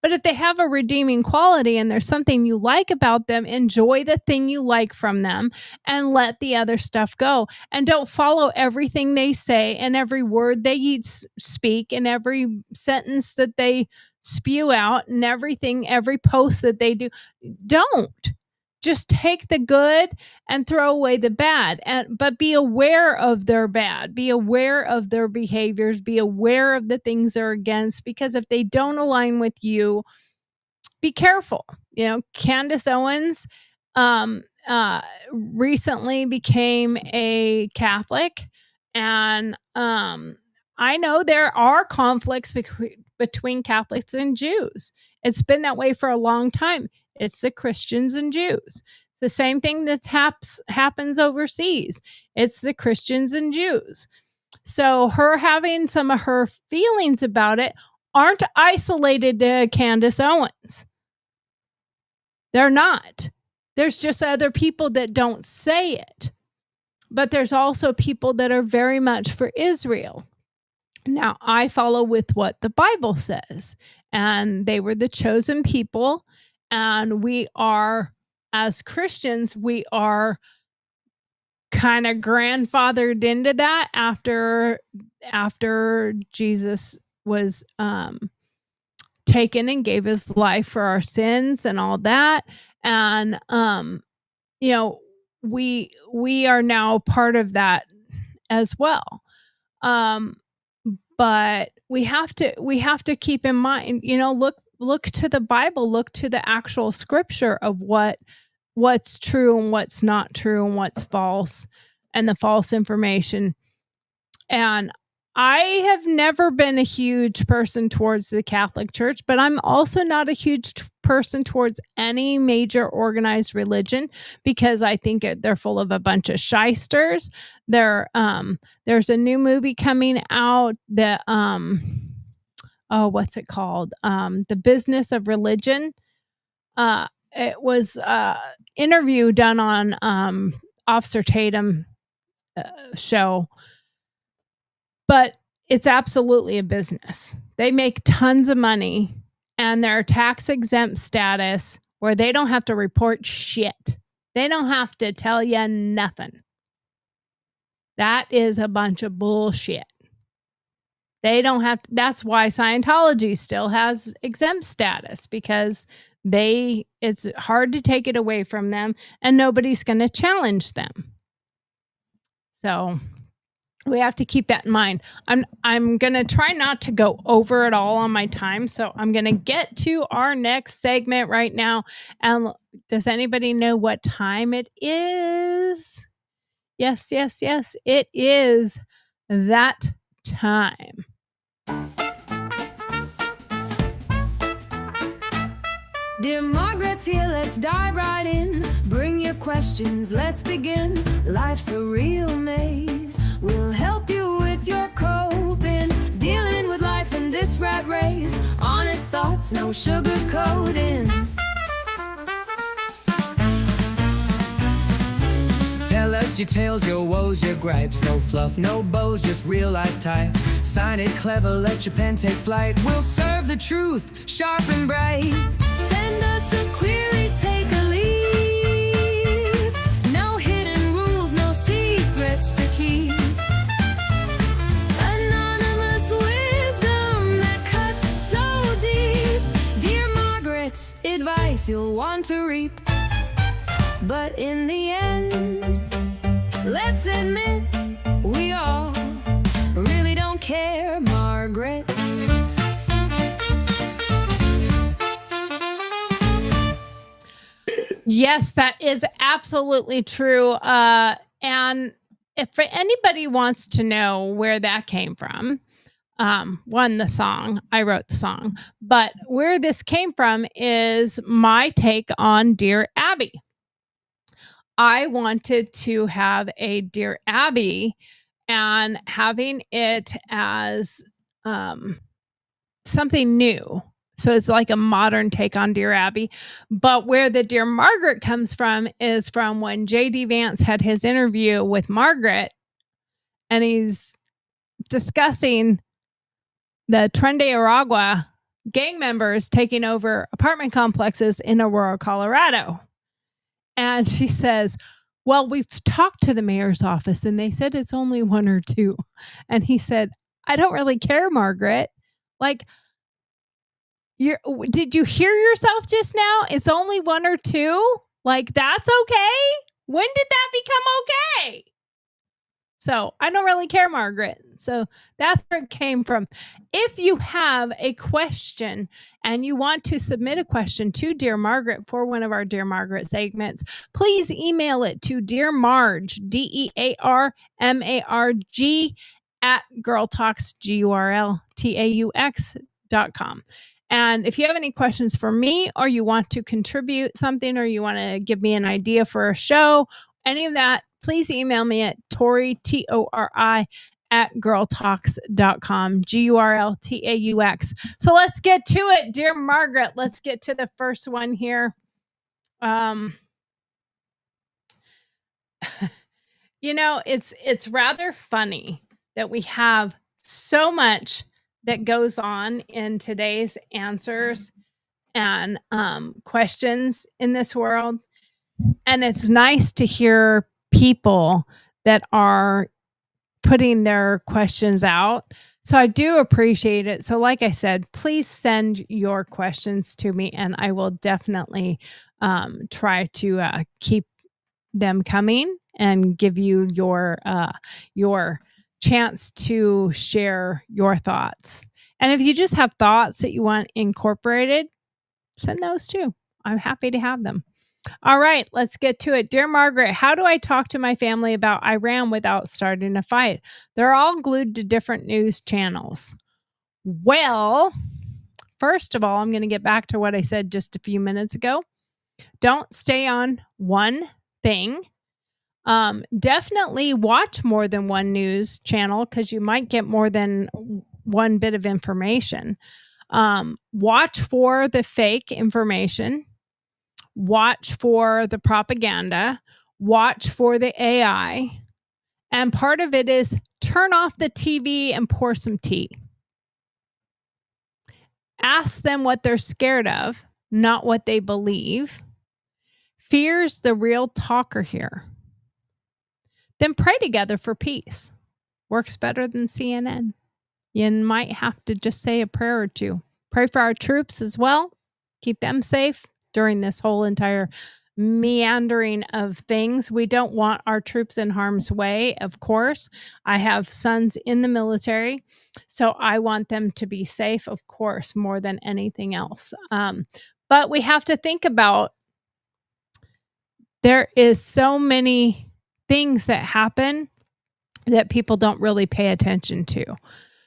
Speaker 3: But if they have a redeeming quality and there's something you like about them, enjoy the thing you like from them and let the other stuff go. And don't follow everything they say and every word they speak and every sentence that they spew out and everything, every post that they do. Don't. Just take the good and throw away the bad. But be aware of their bad. Be aware of their behaviors. Be aware of the things they're against. Because if they don't align with you, be careful. You know, Candace Owens recently became a Catholic. And I know there are conflicts between Catholics and Jews. It's been that way for a long time. It's the Christians and Jews. It's the same thing that happens overseas. It's the Christians and Jews. So her having some of her feelings about it aren't isolated to Candace Owens. They're not. There's just other people that don't say it. But there's also people that are very much for Israel. Now, I follow with what the Bible says, and they were the chosen people, and we are, as Christians, we are kind of grandfathered into that after Jesus was taken and gave his life for our sins and all that, and you know, we are now part of that as well. But we have to keep in mind, you know, look to the Bible, look to the actual scripture of what's true and what's not true and what's false and the false information. And I have never been a huge person towards the Catholic Church, but I'm also not a huge person towards any major organized religion because I think they're full of a bunch of shysters. There's a new movie coming out that what's it called? The Business of Religion. It was interview done on Officer Tatum show. But it's absolutely a business. They make tons of money, and their tax exempt status where they don't have to report shit. They don't have to tell you nothing. That is a bunch of bullshit. They don't have to, that's why Scientology still has exempt status, because it's hard to take it away from them and nobody's going to challenge them. So we have to keep that in mind. I'm going to try not to go over it all on my time. So I'm going to get to our next segment right now. And does anybody know what time it is? Yes. It is that time.
Speaker 1: Dear Margaret's here, let's dive right in. Bring your questions, let's begin. Life's a real maze. We'll help you with your coping. Dealing with life in this rat race. Honest thoughts, no sugarcoating.
Speaker 5: Tell us your tales, your woes, your gripes. No fluff, no bows, just real life types. Sign it clever, let your pen take flight. We'll serve the truth, sharp and bright.
Speaker 1: Send us a query, take a lead. No hidden rules, no secrets to keep. Anonymous wisdom that cuts so deep. Dear Margaret's advice you'll want to reap. But in the end, let's admit we all really don't care, Margaret.
Speaker 3: Yes, that is absolutely true. And if anybody wants to know where that came from, one, the song, I wrote the song, but where this came from is my take on Dear Abby. I wanted to have a Dear Abby, and having it as something new. So it's like a modern take on Dear Abby. But where the Dear Margaret comes from is from when J.D. Vance had his interview with Margaret, and he's discussing the Tren de Aragua gang members taking over apartment complexes in Aurora, Colorado. And she says, well, we've talked to the mayor's office and they said it's only one or two. And he said, I don't really care, Margaret. Like, did you hear yourself just now? It's only one or two. Like, that's okay. When did that become okay? So I don't really care, Margaret. So that's where it came from. If you have a question and you want to submit a question to Dear Margaret for one of our Dear Margaret segments, please email it to Dear Marge, DearMarg at GurlTauX, GurlTauX.com. And if you have any questions for me, or you want to contribute something, or you want to give me an idea for a show, any of that, please email me at Tori, Tori, at GurlTauX.com, GurlTauX. So let's get to it, Dear Margaret. Let's get to the first one here. It's rather funny that we have so much that goes on in today's answers and questions in this world. And it's nice to hear people that are putting their questions out. So I do appreciate it. So like I said, please send your questions to me and I will definitely try to keep them coming and give you your chance to share your thoughts. And if you just have thoughts that you want incorporated, send those too. I'm happy to have them. All right, let's get to it. Dear Margaret, how do I talk to my family about Iran without starting a fight? They're all glued to different news channels. Well, first of all, I'm going to get back to what I said just a few minutes ago. Don't stay on one thing. Definitely watch more than one news channel because you might get more than one bit of information. Watch for the fake information. Watch for the propaganda, watch for the AI, and part of it is turn off the TV and pour some tea. Ask them what they're scared of, not what they believe. Fear's the real talker here. Then pray together for peace. Works better than CNN. You might have to just say a prayer or two. Pray for our troops as well. Keep them safe during this whole entire meandering of things. We don't want our troops in harm's way, of course. I have sons in the military, so I want them to be safe, of course, more than anything else. But we have to think about there is so many things that happen that people don't really pay attention to.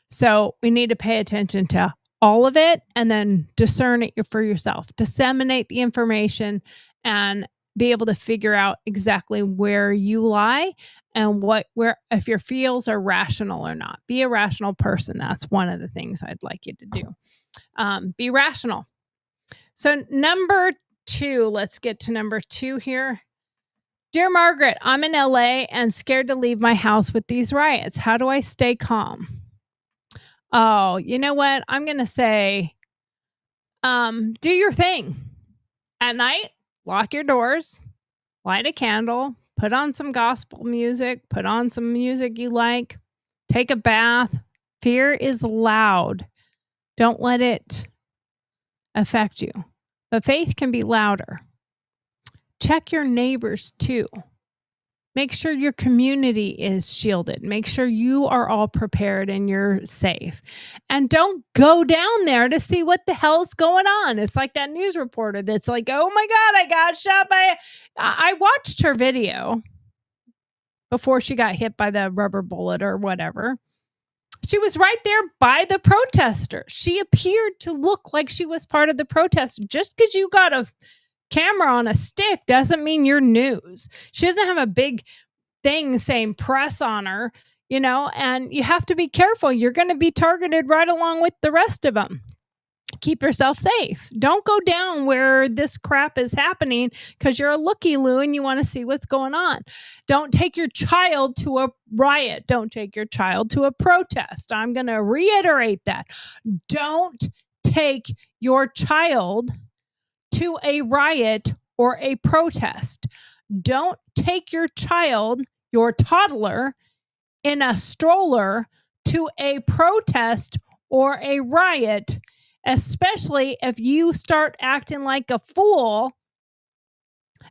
Speaker 3: So we need to pay attention to all of it and then discern it for yourself. Disseminate the information and be able to figure out exactly where you lie and where if your feels are rational or not. Be a rational person. That's one of the things I'd like you to do. Be rational. So number 2, let's get to number 2 here. Dear Margaret, I'm in LA and scared to leave my house with these riots. How do I stay calm? Oh, you know what? I'm going to say, do your thing. At night, lock your doors, light a candle, put on some gospel music, put on some music you like, take a bath. Fear is loud. Don't let it affect you. But faith can be louder. Check your neighbors too. Make sure your community is shielded. Make sure you are all prepared and you're safe. And don't go down there to see what the hell's going on. It's like that news reporter that's like, oh my God, I got shot by. I watched her video before she got hit by the rubber bullet or whatever. She was right there by the protesters. She appeared to look like she was part of the protest. Just because you got a camera on a stick doesn't mean you're news. She doesn't have a big thing saying press on her, and you have to be careful. You're going to be targeted right along with the rest of them. Keep yourself safe. Don't go down where this crap is happening because you're a looky-loo and you want to see what's going on. Don't take your child to a riot. Don't take your child to a protest. I'm going to reiterate that. Don't take your child to a riot or a protest. Don't take your child, your toddler, in a stroller to a protest or a riot, especially if you start acting like a fool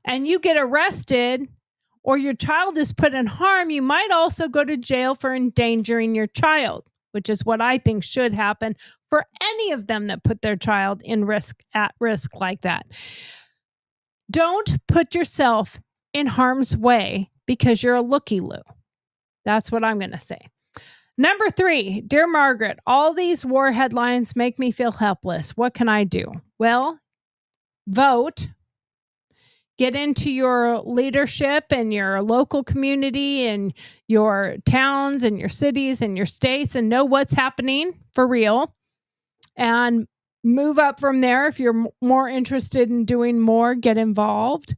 Speaker 3: and you get arrested or your child is put in harm. You might also go to jail for endangering your child, which is what I think should happen for any of them that put their child at risk like that. Don't put yourself in harm's way because you're a looky-loo. That's what I'm going to say. Number 3, Dear Margaret, all these war headlines make me feel helpless. What can I do? Well, vote. Get into your leadership and your local community and your towns and your cities and your states and know what's happening for real. And move up from there. If you're more interested in doing more, get involved.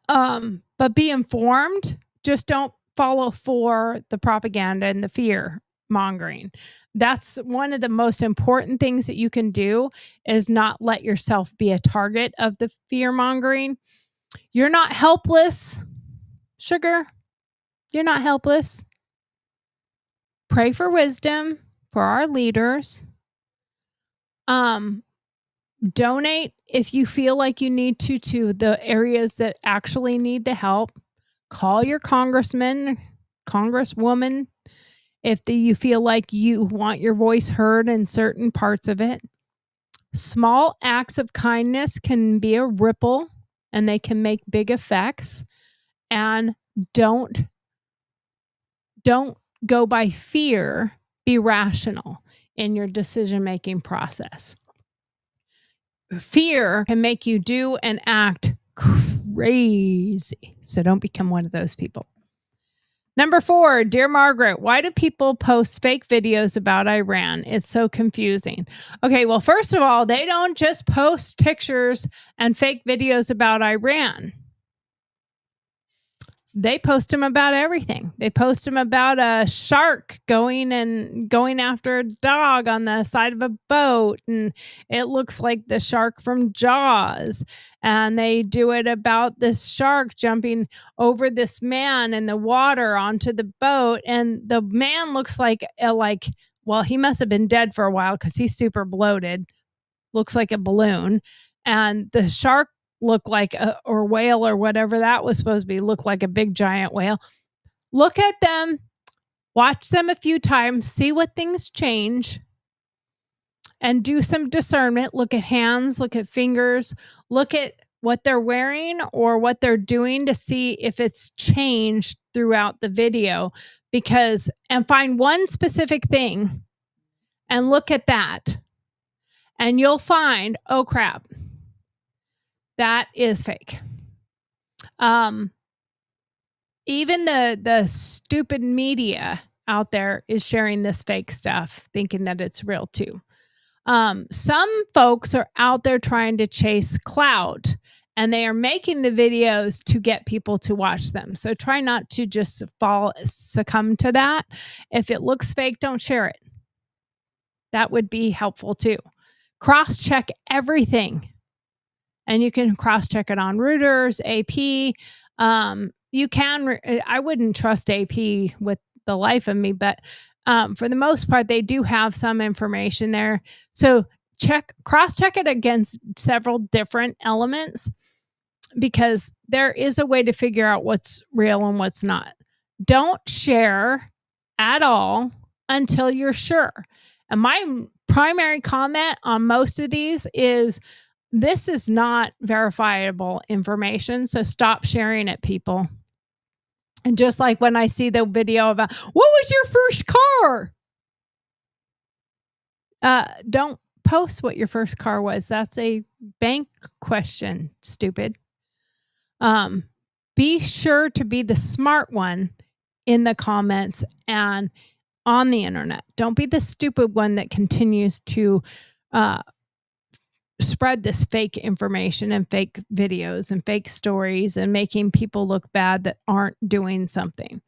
Speaker 3: But be informed. Just don't follow for the propaganda and the fear mongering. That's one of the most important things that you can do, is not let yourself be a target of the fear mongering. You're not helpless, sugar. You're not helpless. Pray for wisdom for our leaders. Donate if you feel like you need to the areas that actually need the help. Call your congressman, congresswoman, if you feel like you want your voice heard in certain parts of it. Small acts of kindness can be a ripple and they can make big effects. And don't go by fear. Be rational in your decision-making process. Fear can make you do and act crazy. So don't become one of those people. Number 4, Dear Margaret, why do people post fake videos about Iran? It's so confusing. Okay, well, first of all, they don't just post pictures and fake videos about Iran. They post them about everything. They post them about a shark going after a dog on the side of a boat, and it looks like the shark from Jaws. And they do it about this shark jumping over this man in the water onto the boat, and the man looks like well, he must have been dead for a while because he's super bloated. Looks like a balloon, and the shark look like or whale or whatever that was supposed to be, look like a big giant whale. Look at them, watch them a few times, see what things change, and do some discernment. Look at hands, look at fingers, look at what they're wearing or what they're doing to see if it's changed throughout the video, and find one specific thing and look at that, and you'll find, oh crap, that is fake. Even the stupid media out there is sharing this fake stuff, thinking that it's real too. Some folks are out there trying to chase clout, and they are making the videos to get people to watch them. So try not to just succumb to that. If it looks fake, don't share it. That would be helpful too. Cross-check everything. And you can cross-check it on Reuters, AP. You can, I wouldn't trust AP with the life of me, but for the most part, they do have some information there. So cross-check it against several different elements. because there is a way to figure out what's real and what's not. Don't share at all until you're sure. And my primary comment on most of these is, this is not verifiable information, so stop sharing it, people. And just like when I see the video about, what was your first car? Don't post what your first car was. That's a bank question, stupid. Be sure to be the smart one in the comments and on the internet. Don't be the stupid one that continues to spread this fake information and fake videos and fake stories and making people look bad that aren't doing something.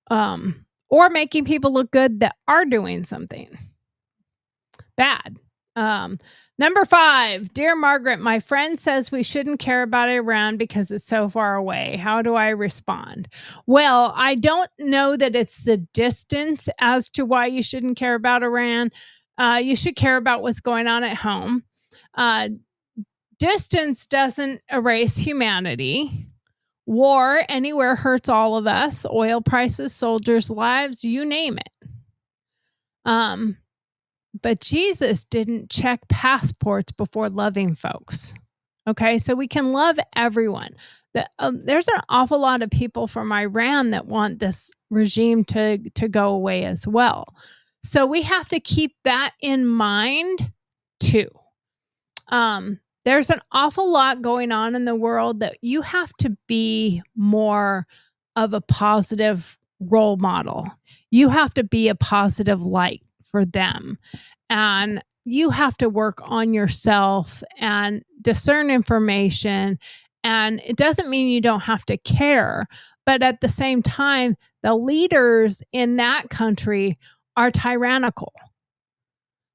Speaker 3: Or making people look good that are doing something bad. Number 5, Dear Margaret, my friend says we shouldn't care about Iran because it's so far away. How do I respond? Well, I don't know that it's the distance as to why you shouldn't care about Iran. You should care about what's going on at home. Distance doesn't erase humanity. War anywhere hurts all of us. Oil prices, soldiers' lives, you name it. But Jesus didn't check passports before loving folks. Okay, so we can love everyone. There's an awful lot of people from Iran that want this regime to go away as well. So we have to keep that in mind too. There's an awful lot going on in the world that you have to be more of a positive role model. You have to be a positive light for them. And you have to work on yourself and discern information. And it doesn't mean you don't have to care, but at the same time, the leaders in that country are tyrannical.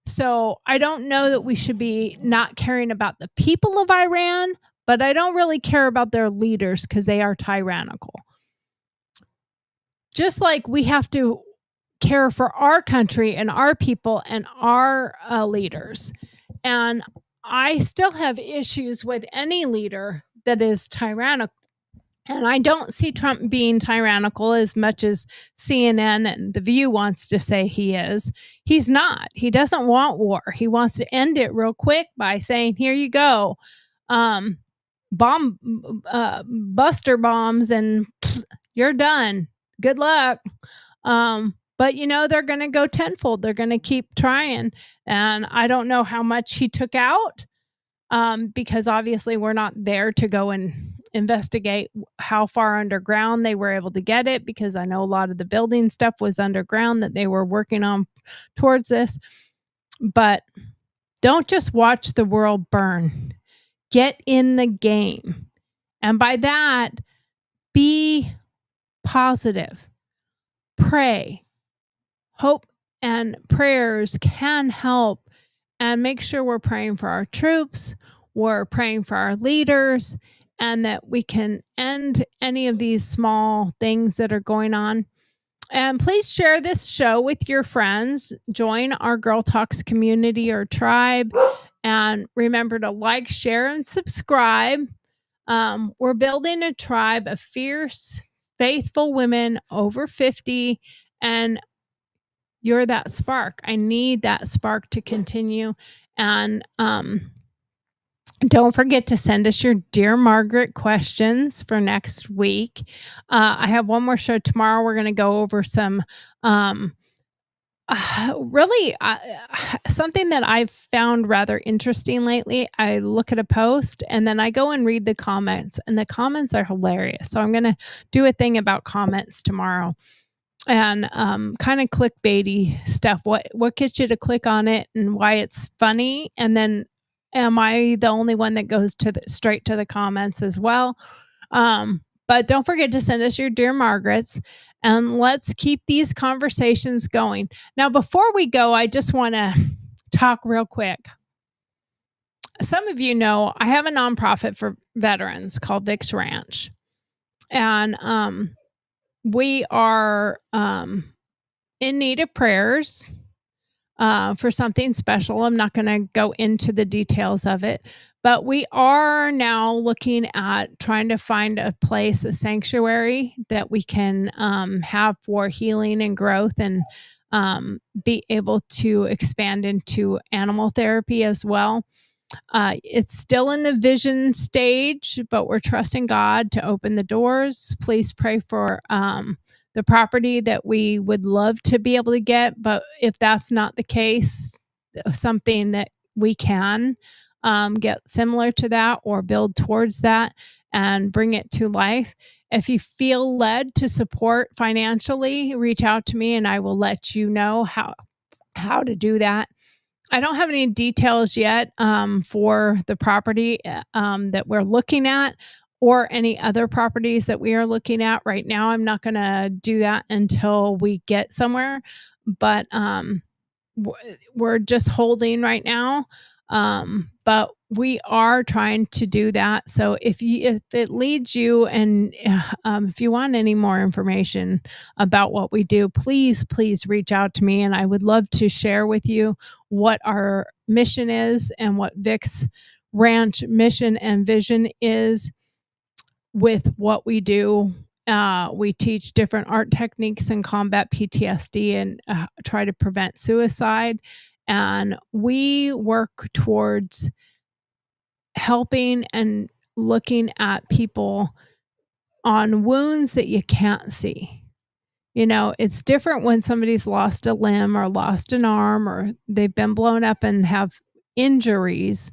Speaker 3: So I don't know that we should be not caring about the people of Iran, but I don't really care about their leaders because they are tyrannical. Just like we have to care for our country and our people and our leaders. And I still have issues with any leader that is tyrannical. And I don't see Trump being tyrannical as much as CNN and The View wants to say he is. He's not. He doesn't want war. He wants to end it real quick by saying, here you go. Buster bombs and you're done. Good luck. But, they're going to go tenfold. They're going to keep trying. And I don't know how much he took out because obviously we're not there to go and investigate how far underground they were able to get it, because I know a lot of the building stuff was underground that they were working on towards this. But don't just watch the world burn. Get in the game. And by that, be positive. Pray. Hope and prayers can help, and make sure we're praying for our troops, we're praying for our leaders, and that we can end any of these small things that are going on. And please share this show with your friends. Join our GurlTauX community or tribe, and remember to like, share, and subscribe. We're building a tribe of fierce, faithful women over 50, and you're that spark. I need that spark to continue. And don't forget to send us your Dear Margaret questions for next week. I have one more show tomorrow. We're going to go over some really something that I've found rather interesting lately. I look at a post and then I go and read the comments, and the comments are hilarious. So I'm going to do a thing about comments tomorrow. And kind of clickbaity stuff. What gets you to click on it and why it's funny? And then, am I the only one that goes straight to the comments as well? But don't forget to send us your Dear Margarets, and let's keep these conversations going. Now, before we go, I just want to talk real quick. Some of you know I have a nonprofit for veterans called Vic's Ranch, and we are in need of prayers for something special. I'm not going to go into the details of it, But we are now looking at trying to find a place, a sanctuary that we can have for healing and growth, and be able to expand into animal therapy as well. It's still in the vision stage, but we're trusting God to open the doors. Please pray for the property that we would love to be able to get. But if that's not the case, something that we can get similar to that or build towards that and bring it to life. If you feel led to support financially, reach out to me and I will let you know how to do that. I don't have any details yet for the property that we're looking at or any other properties that we are looking at right now. I'm not going to do that until we get somewhere, but we're just holding right now. But we are trying to do that. So if it leads you, and if you want any more information about what we do, please reach out to me, and I would love to share with you what our mission is and what Vic's Ranch mission and vision is with what we do. We teach different art techniques and combat PTSD and try to prevent suicide. And we work towards helping and looking at people on wounds that you can't see. You know, it's different when somebody's lost a limb or lost an arm or they've been blown up and have injuries,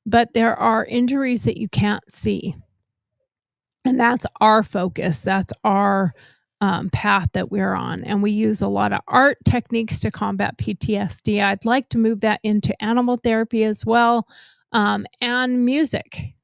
Speaker 3: but there are injuries that you can't see. And that's our focus. That's our path that we're on. And we use a lot of art techniques to combat PTSD. I'd like to move that into animal therapy as well, and music,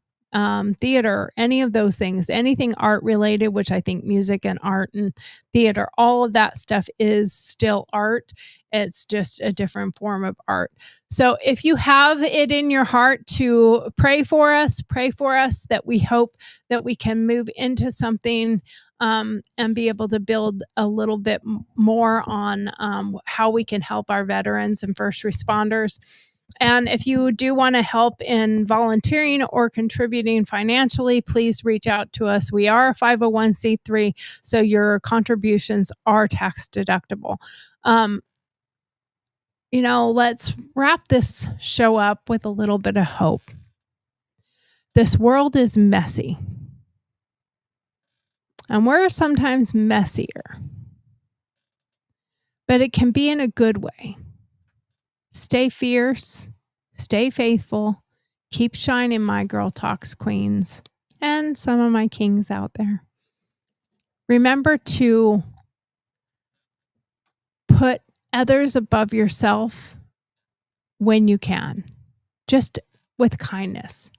Speaker 3: theater, any of those things, anything art related, which I think music and art and theater, all of that stuff is still art. It's just a different form of art. So if you have it in your heart to pray for us that we hope that we can move into something and be able to build a little bit more on how we can help our veterans and first responders. And if you do want to help in volunteering or contributing financially, please reach out to us. We are a 501c3, so your contributions are tax deductible. Let's wrap this show up with a little bit of hope. This world is messy, and we're sometimes messier, but it can be in a good way. Stay fierce, stay faithful, keep shining, my GurlTauX queens and some of my kings out there. Remember to put others above yourself when you can, just with kindness.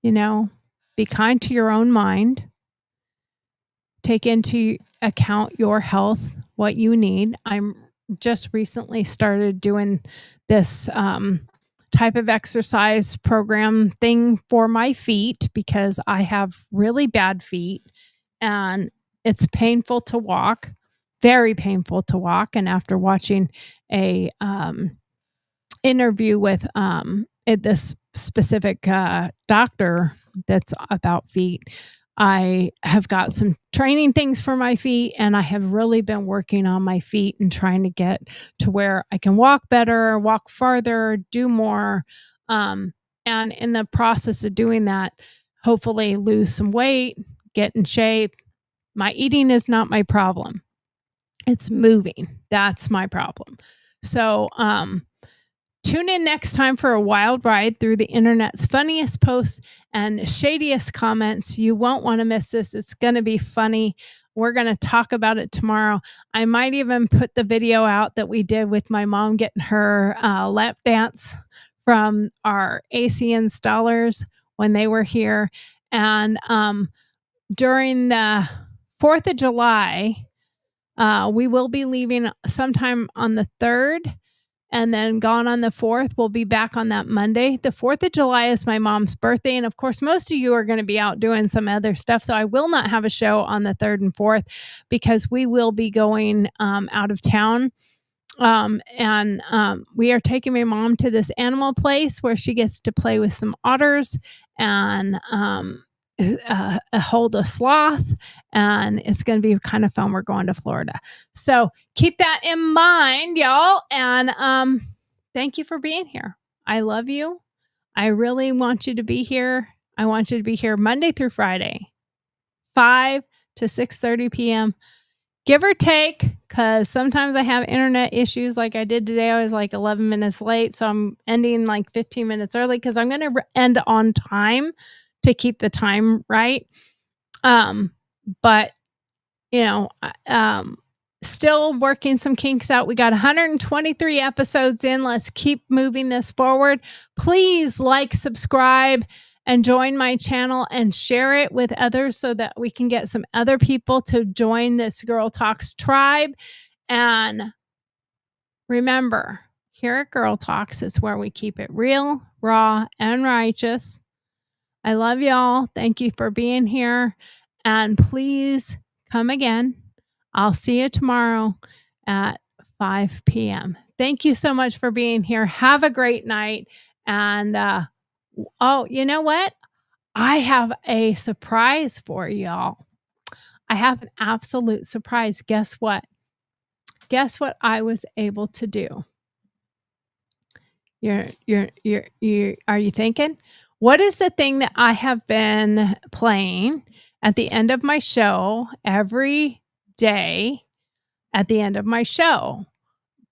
Speaker 3: Be kind to your own mind. Take into account your health, what you need. I'm just recently started doing this type of exercise program thing for my feet because I have really bad feet and it's painful to walk, very painful to walk. And after watching a interview with this specific doctor that's about feet, I have got some training things for my feet, and I have really been working on my feet and trying to get to where I can walk better, walk farther, do more. And in the process of doing that, hopefully lose some weight, get in shape. My eating is not my problem. It's moving. That's my problem. So, tune in next time for a wild ride through the internet's funniest posts and shadiest comments. You won't want to miss this. It's going to be funny. We're going to talk about it tomorrow. I might even put the video out that we did with my mom getting her lap dance from our AC installers when they were here. And during the 4th of July, we will be leaving sometime on the 3rd. And then gone on the 4th. We'll be back on that Monday. The 4th of July is my mom's birthday. And of course, most of you are going to be out doing some other stuff. So I will not have a show on the 3rd and 4th because we will be going out of town. We are taking my mom to this animal place where she gets to play with some otters and hold a sloth, and it's going to be kind of fun. We're going to Florida. So keep that in mind, y'all. And thank you for being here. I love you. I really want you to be here. I want you to be here Monday through Friday, 5 to 6:30 p.m. Give or take, because sometimes I have internet issues like I did today. I was like 11 minutes late, so I'm ending like 15 minutes early because I'm going to end on time to keep the time right. But, you know, still working some kinks out. We got 123 episodes in. Let's keep moving this forward. Please like, subscribe, and join my channel and share it with others so that we can get some other people to join this GurlTauX Tribe. And remember, here at GurlTauX, it's where we keep it real, raw, and righteous. I love y'all. Thank you for being here. And please come again. I'll see you tomorrow at 5 p.m. Thank you so much for being here. Have a great night. And, oh, you know what? I have a surprise for y'all. I have an absolute surprise. Guess what? Guess what I was able to do? Are you thinking? What is the thing that I have been playing at the end of my show every day at the end of my show?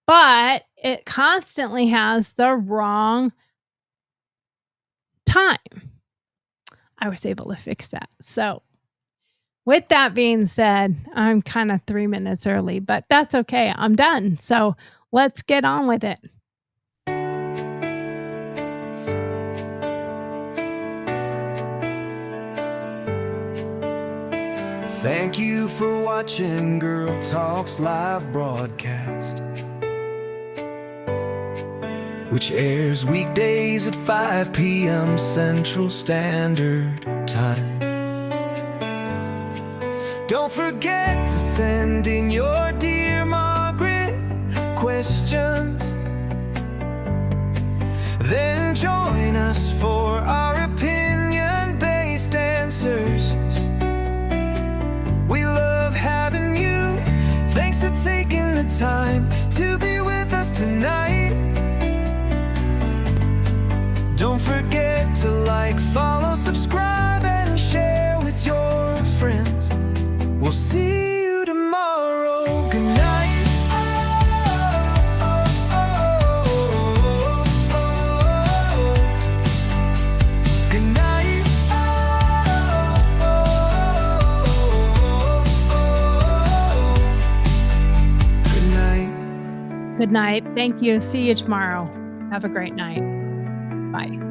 Speaker 3: But it constantly has the wrong time. I was able to fix that. So with that being said, I'm kind of 3 minutes early, but that's okay. I'm done. So let's get on with it.
Speaker 5: Thank you for watching GurlTauX live broadcast, which airs weekdays at 5 p.m. Central Standard Time. Don't forget to send in your Dear Margaret questions. Then join us for our opinion-based answers. We love having you. Thanks for taking the time to be with us tonight. Don't forget to like, follow, subscribe, and share with your friends. We'll see you tomorrow. Good night. Good night. Good night.
Speaker 3: Good night. Thank you. See you tomorrow. Have a great night. Bye.